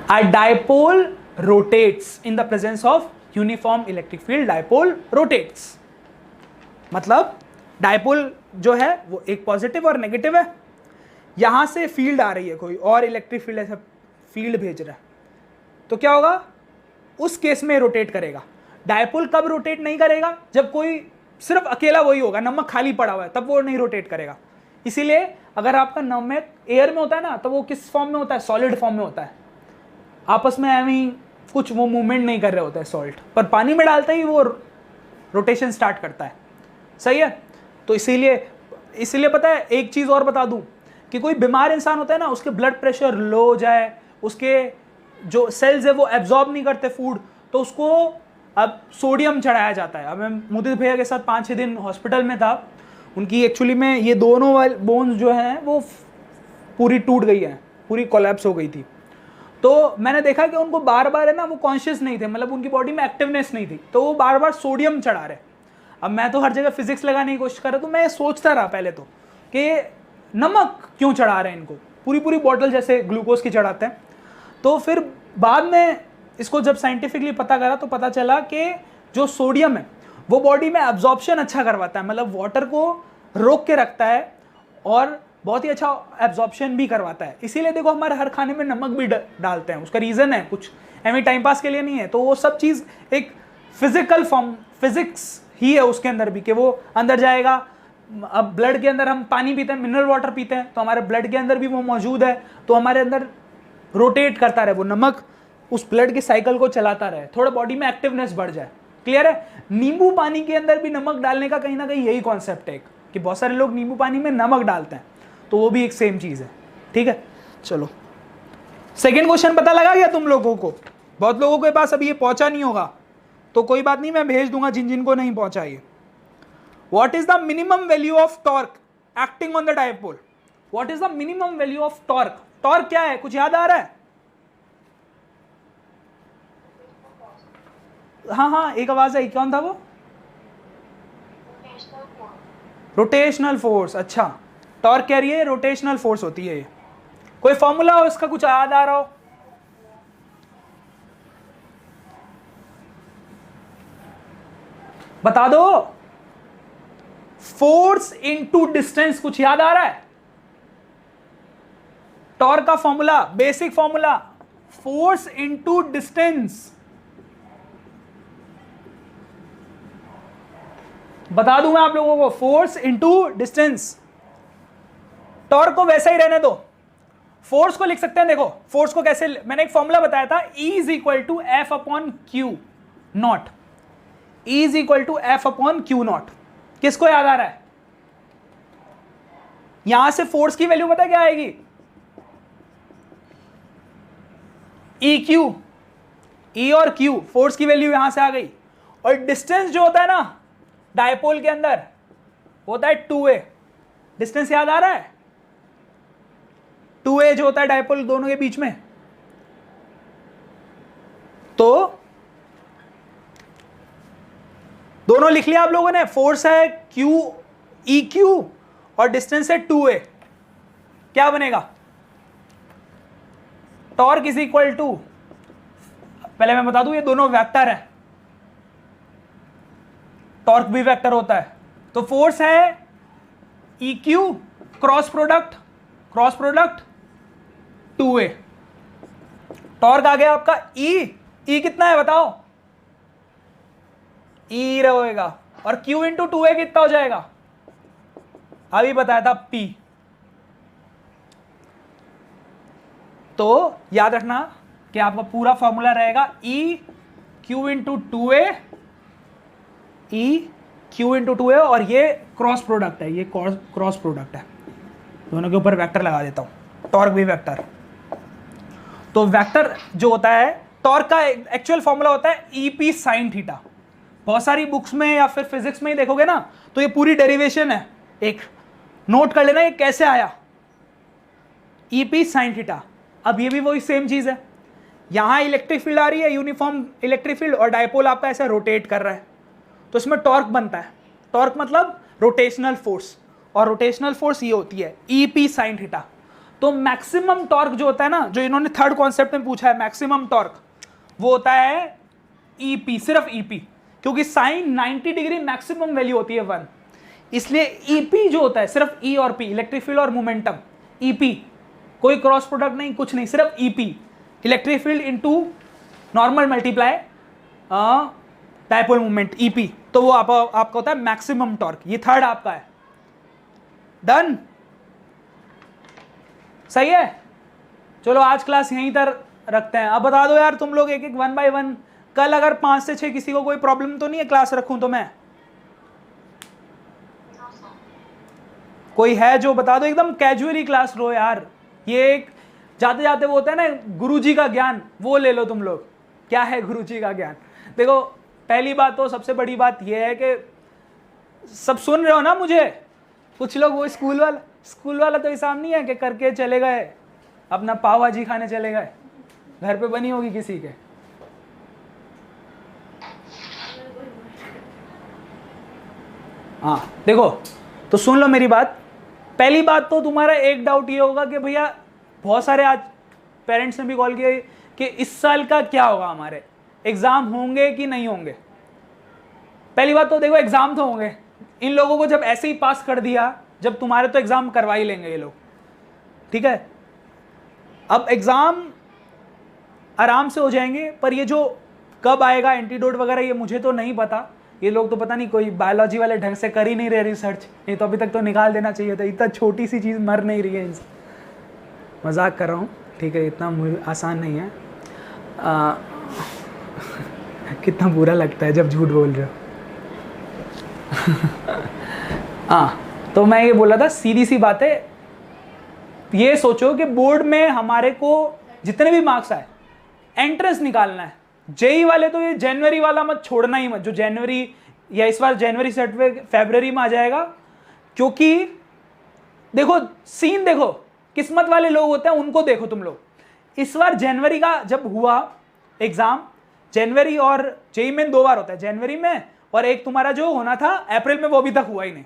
a dipole rotates. In the presence of uniform electric field, dipole rotates. मतलब dipole जो है वो एक positive और negative है, यहां से field आ रही है, कोई और इलेक्ट्रिक फील्ड ऐसा फील्ड भेज रहा है, तो क्या होगा? उस केस में रोटेट करेगा। डायपोल कब रोटेट नहीं करेगा? जब कोई सिर्फ अकेला वही होगा, नमक खाली पड़ा हुआ है, तब वो नहीं रोटेट करेगा। इसीलिए अगर आपका नमक एयर में होता है ना, तो वो किस फॉर्म में होता है? सॉलिड फॉर्म में होता है। आपस में ऐਵੇਂ कुछ वो मूवमेंट नहीं कर रहे होते हैं सॉल्ट, पर पानी में डालते ही वो रोटेशन स्टार्ट करता है। सही है? तो इसीलिए पता है, एक चीज़ और बता दूं कि कोई बीमार इंसान होता है ना, उसके ब्लड प्रेशर लो हो जाए, उसके जो सेल्स है वो एब्जॉर्ब नहीं करते फूड, तो उसको अब सोडियम चढ़ाया जाता है। अब मैं मुदित भैया के साथ 5-6 दिन हॉस्पिटल में था, उनकी एक्चुअली में ये दोनों वाले बोन्स जो हैं वो पूरी टूट गई हैं, पूरी कोलैप्स हो गई थी। तो मैंने देखा कि उनको बार बार है ना, वो कॉन्शियस नहीं थे, मतलब उनकी बॉडी में एक्टिवनेस नहीं थी, तो वो बार बार सोडियम चढ़ा रहे। अब मैं तो हर जगह फिजिक्स लगाने की कोशिश कर रहा, तो मैं सोचता रहा पहले तो कि नमक क्यों चढ़ा रहे हैं इनको, पूरी पूरी बॉटल जैसे ग्लूकोज की चढ़ाते हैं। तो फिर बाद में इसको जब साइंटिफिकली पता करा तो पता चला कि जो सोडियम है वो बॉडी में एब्जॉर्प्शन अच्छा करवाता है, मतलब वाटर को रोक के रखता है और बहुत ही अच्छा एब्जॉर्प्शन भी करवाता है। इसीलिए देखो हमारे हर खाने में नमक भी डालते हैं, उसका रीज़न है कुछ एमी टाइम पास के लिए नहीं है। तो वो सब चीज़ एक फिजिकल फॉर्म, फिजिक्स ही है उसके अंदर भी, कि वो अंदर जाएगा। अब ब्लड के अंदर हम पानी पीते हैं, मिनरल वाटर पीते हैं, तो हमारे ब्लड के अंदर भी वो मौजूद है, तो हमारे अंदर रोटेट करता रहे वो नमक, उस ब्लड के साइकिल को चलाता रहे, थोड़ा बॉडी में एक्टिवनेस बढ़ जाए। क्लियर है? नींबू पानी के अंदर भी नमक डालने का कहीं ना कहीं यही कॉन्सेप्ट है कि बहुत सारे लोग नींबू पानी में नमक डालते हैं, तो वो भी एक सेम चीज़ है। ठीक है, चलो सेकेंड क्वेश्चन पता लगा गया तुम लोगों को? बहुत लोगों के पास अभी ये पहुंचा नहीं होगा, तो कोई बात नहीं, मैं भेज दूंगा जिन जिन को नहीं पहुंचा ये। What is the minimum value of torque acting on the dipole? What is the minimum value of torque? Torque क्या है, कुछ याद आ रहा है? हाँ हाँ, एक आवाज आई, कौन था वो? Rotational force. अच्छा, टॉर्क कह रही है रोटेशनल फोर्स होती है ये। कोई फॉर्मूला हो इसका, कुछ याद आ रहा हो? बता दो। फोर्स इनटू डिस्टेंस, कुछ याद आ रहा है? टॉर्क का formula, basic formula, force into distance. बता दूं मैं आप लोगों को, फोर्स इनटू डिस्टेंस। टॉर्क को वैसा ही रहने दो, फोर्स को लिख सकते हैं। देखो फोर्स को कैसे, मैंने एक फॉर्मूला बताया था, E is equal to F upon q nought. E is equal to F upon q nought. किसको याद आ रहा है? यहां से फोर्स की वैल्यू पता क्या आएगी? ई क्यू, ई और क्यू, फोर्स की वैल्यू यहां से आ गई। और डिस्टेंस जो होता है ना डायपोल के अंदर होता है 2a। डिस्टेंस याद आ रहा है? 2a जो होता है डायपोल दोनों के बीच में। तो दोनों लिख लिया आप लोगों ने, फोर्स है क्यू, ई क्यू, और डिस्टेंस है 2a। क्या बनेगा? टॉर्क इज इक्वल टू, पहले मैं बता दूं ये दोनों वेक्टर है, टॉर्क भी वेक्टर होता है। तो फोर्स है E q cross product 2a। Torque आ गया आपका ई कितना है बताओ? ई रहेगा, और Q इंटू 2a कितना हो जाएगा? अभी बताया था P। तो याद रखना कि आपका पूरा फॉर्मूला रहेगा E Q into 2a, E Q into 2a, और ये क्रॉस प्रोडक्ट है, ये क्रॉस प्रोडक्ट है, दोनों के ऊपर वेक्टर लगा देता हूं, टॉर्क भी वेक्टर। तो वेक्टर जो होता है, टॉर्क का एक्चुअल फॉर्मूला होता है EP साइन थीटा। बहुत सारी बुक्स में या फिर फिजिक्स में ही देखोगे ना, तो ये पूरी डेरिवेशन है, एक नोट कर लेना ये कैसे आया, EP साइन थीटा। अब ये भी वही सेम चीज है, यहां इलेक्ट्रिक फील्ड आ रही है, यूनिफॉर्म इलेक्ट्रिक फील्ड, और डायपोल आपका ऐसे रोटेट कर रहा है, तो इसमें टॉर्क बनता है। टॉर्क मतलब रोटेशनल फोर्स, और रोटेशनल फोर्स ये होती है EP साइन थीटा। तो मैक्सिमम टॉर्क जो होता है ना, जो इन्होंने थर्ड कॉन्सेप्ट में पूछा है, मैक्सिमम टॉर्क वो होता है EP, सिर्फ EP, क्योंकि साइन 90 डिग्री मैक्सिमम वैल्यू होती है 1, इसलिए EP जो होता है सिर्फ E और P, इलेक्ट्रिक फील्ड और मोमेंटम, EP, कोई क्रॉस प्रोडक्ट नहीं, कुछ नहीं, सिर्फ EP, electric field into normal multiply dipole moment EP, तो वो आपका होता है मैक्सिमम टॉर्क। ये थर्ड आपका है, डन, सही है। चलो आज क्लास यहीं तक रखते हैं। अब बता दो यार तुम लोग एक एक 1 बाय 1, कल अगर 5 से 6 किसी को कोई प्रॉब्लम तो नहीं है क्लास रखूं तो मैं? कोई है जो बता दो, एकदम कैजुअली क्लास लो यार। ये एक जाते जाते वो होता है ना गुरुजी का ज्ञान, वो ले लो तुम लोग। क्या है गुरुजी का ज्ञान? देखो पहली बात तो सबसे बड़ी बात ये है कि सब सुन रहे हो ना मुझे, कुछ लोग वो स्कूल वाला तो हिसाब नहीं है कि करके चले गए अपना पाव भाजी खाने चले गए, घर पे बनी होगी किसी के। हाँ देखो, तो सुन लो मेरी बात। पहली बात तो तुम्हारा एक डाउट ये होगा कि भैया बहुत सारे आज पेरेंट्स ने भी कॉल किया कि इस साल का क्या होगा, हमारे एग्ज़ाम होंगे कि नहीं होंगे। पहली बात तो देखो, एग्ज़ाम तो होंगे। इन लोगों को जब ऐसे ही पास कर दिया, जब तुम्हारे तो एग्ज़ाम करवा ही लेंगे ये लोग, ठीक है। अब एग्ज़ाम आराम से हो जाएंगे, पर ये जो कब आएगा एंटीडोट वगैरह, ये मुझे तो नहीं पता। ये लोग तो पता नहीं कोई बायोलॉजी वाले ढंग से कर ही नहीं रहे रिसर्च, नहीं तो अभी तक तो निकाल देना चाहिए था। इतना छोटी सी चीज़ मर नहीं रही है इनसे। मजाक कर रहा हूँ, ठीक है, इतना आसान नहीं है। कितना बुरा लगता है जब झूठ बोल रहे हो। हाँ, तो मैं ये बोला था, सीधी सी बात है, ये सोचो कि बोर्ड में हमारे को जितने भी मार्क्स आए, एंट्रेंस निकालना है। जेई वाले तो ये जनवरी वाला मत छोड़ना ही मत, जो जनवरी या इस बार जनवरी सर्टिफिकेट फरवरी में आ जाएगा। क्योंकि देखो सीन, देखो किस्मत वाले लोग होते हैं, उनको देखो तुम लोग। इस बार जनवरी का जब हुआ एग्जाम, जनवरी और जेई में 2 बार होता है, जनवरी में और एक तुम्हारा जो होना था अप्रैल में, वो अभी तक हुआ ही नहीं।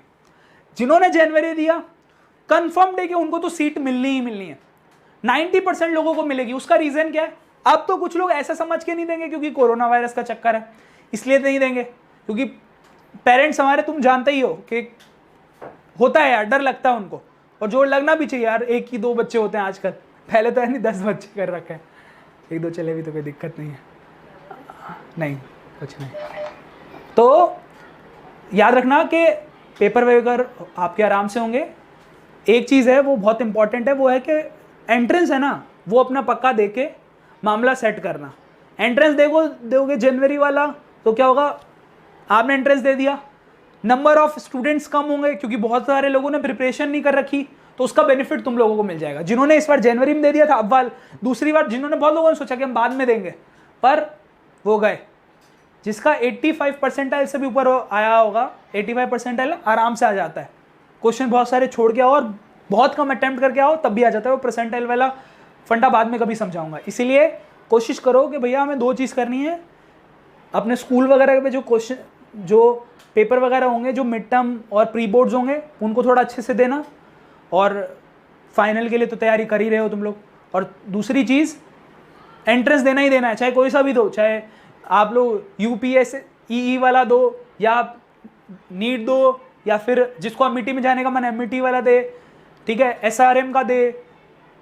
जिन्होंने जनवरी दिया कंफर्म है कि उनको तो सीट मिलनी ही मिलनी है, 90% लोगों को मिलेगी। उसका रीजन क्या है? अब तो कुछ लोग ऐसा समझ के नहीं देंगे क्योंकि कोरोना वायरस का चक्कर है, इसलिए नहीं देंगे। क्योंकि पेरेंट्स हमारे, तुम जानते ही हो कि होता है यार, डर लगता है उनको, और जोर लगना भी चाहिए यार। 1 ही 2 बच्चे होते हैं आजकल, पहले तो है नहीं 10 बच्चे कर रखे हैं। 1-2 चले भी तो कोई दिक्कत नहीं है, नहीं कुछ नहीं। तो याद रखना कि पेपर वेपर आपके आराम से होंगे। एक चीज़ है वो बहुत इंपॉर्टेंट है, वो है कि एंट्रेंस है ना, वो अपना पक्का दे के मामला सेट करना। एंट्रेंस दोगे जनवरी वाला तो क्या होगा, आपने एंट्रेंस दे दिया, नंबर ऑफ स्टूडेंट्स कम होंगे क्योंकि बहुत सारे लोगों ने प्रिपरेशन नहीं कर रखी, तो उसका बेनिफिट तुम लोगों को मिल जाएगा। जिन्होंने इस बार जनवरी में दे दिया था, अब वाल दूसरी बार जिन्होंने, बहुत लोगों ने सोचा कि हम बाद में देंगे, पर वो गए। जिसका 85 परसेंटाइल से भी ऊपर आया होगा, 85 परसेंटाइल आराम से आ जाता है। क्वेश्चन बहुत सारे छोड़ के आओ और बहुत कम अटेम्प्ट करके आओ, तब भी आ जाता है। वो परसेंटाइल वाला फंडा बाद में कभी समझाऊंगा। इसीलिए कोशिश करो कि भैया हमें 2 चीज़ करनी है। अपने स्कूल वगैरह पे जो क्वेश्चन, जो पेपर वगैरह होंगे, जो मिड टर्म और प्री बोर्ड्स होंगे, उनको थोड़ा अच्छे से देना, और फाइनल के लिए तो तैयारी कर ही रहे हो तुम लोग। और दूसरी चीज़, एंट्रेंस देना ही देना है, चाहे कोई सा भी दो, चाहे आप लोग UPSE वाला दो, या नीट दो, या फिर जिसको अमेठी में जाने का मन है अमेठी वाला दे, ठीक है, SRM का दे,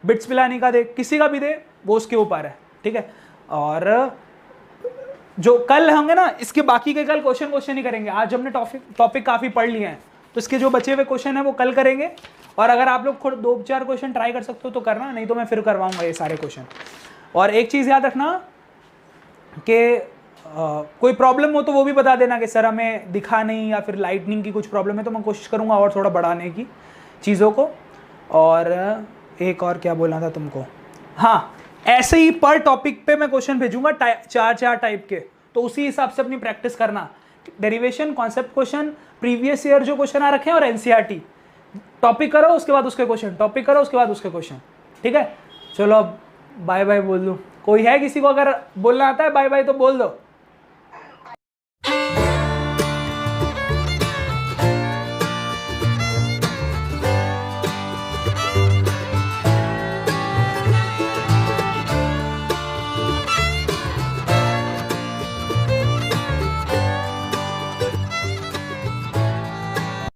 बिट्स पिलानी का दे, किसी का भी दे, वो उसके ऊपर है, ठीक है। और जो कल होंगे ना, इसके बाकी के कल क्वेश्चन नहीं करेंगे। आज हमने टॉपिक काफ़ी पढ़ लिए हैं, तो इसके जो बचे हुए क्वेश्चन हैं वो कल करेंगे। और अगर आप लोग खुद 2-4 क्वेश्चन ट्राई कर सकते हो तो करना, नहीं तो मैं फिर करवाऊंगा ये सारे क्वेश्चन। और एक चीज़ याद रखना कि कोई प्रॉब्लम हो तो वो भी बता देना कि सर हमें दिखा नहीं, या फिर लाइटनिंग की कुछ प्रॉब्लम है, तो मैं कोशिश करूँगा और थोड़ा बढ़ाने की चीज़ों को। और एक और क्या बोलना था तुमको, हाँ, ऐसे ही पर टॉपिक पे मैं क्वेश्चन भेजूंगा 4 टाइप के, तो उसी हिसाब से अपनी प्रैक्टिस करना। Derivation, concept question, previous year जो क्वेश्चन आ रखे हैं, और NCERT टॉपिक करो, उसके बाद उसके क्वेश्चन, टॉपिक करो, उसके बाद उसके क्वेश्चन, ठीक है। चलो अब बाय बाय बोल दो। कोई है किसी को अगर बोलना आता है बाय बाय तो बोल दो।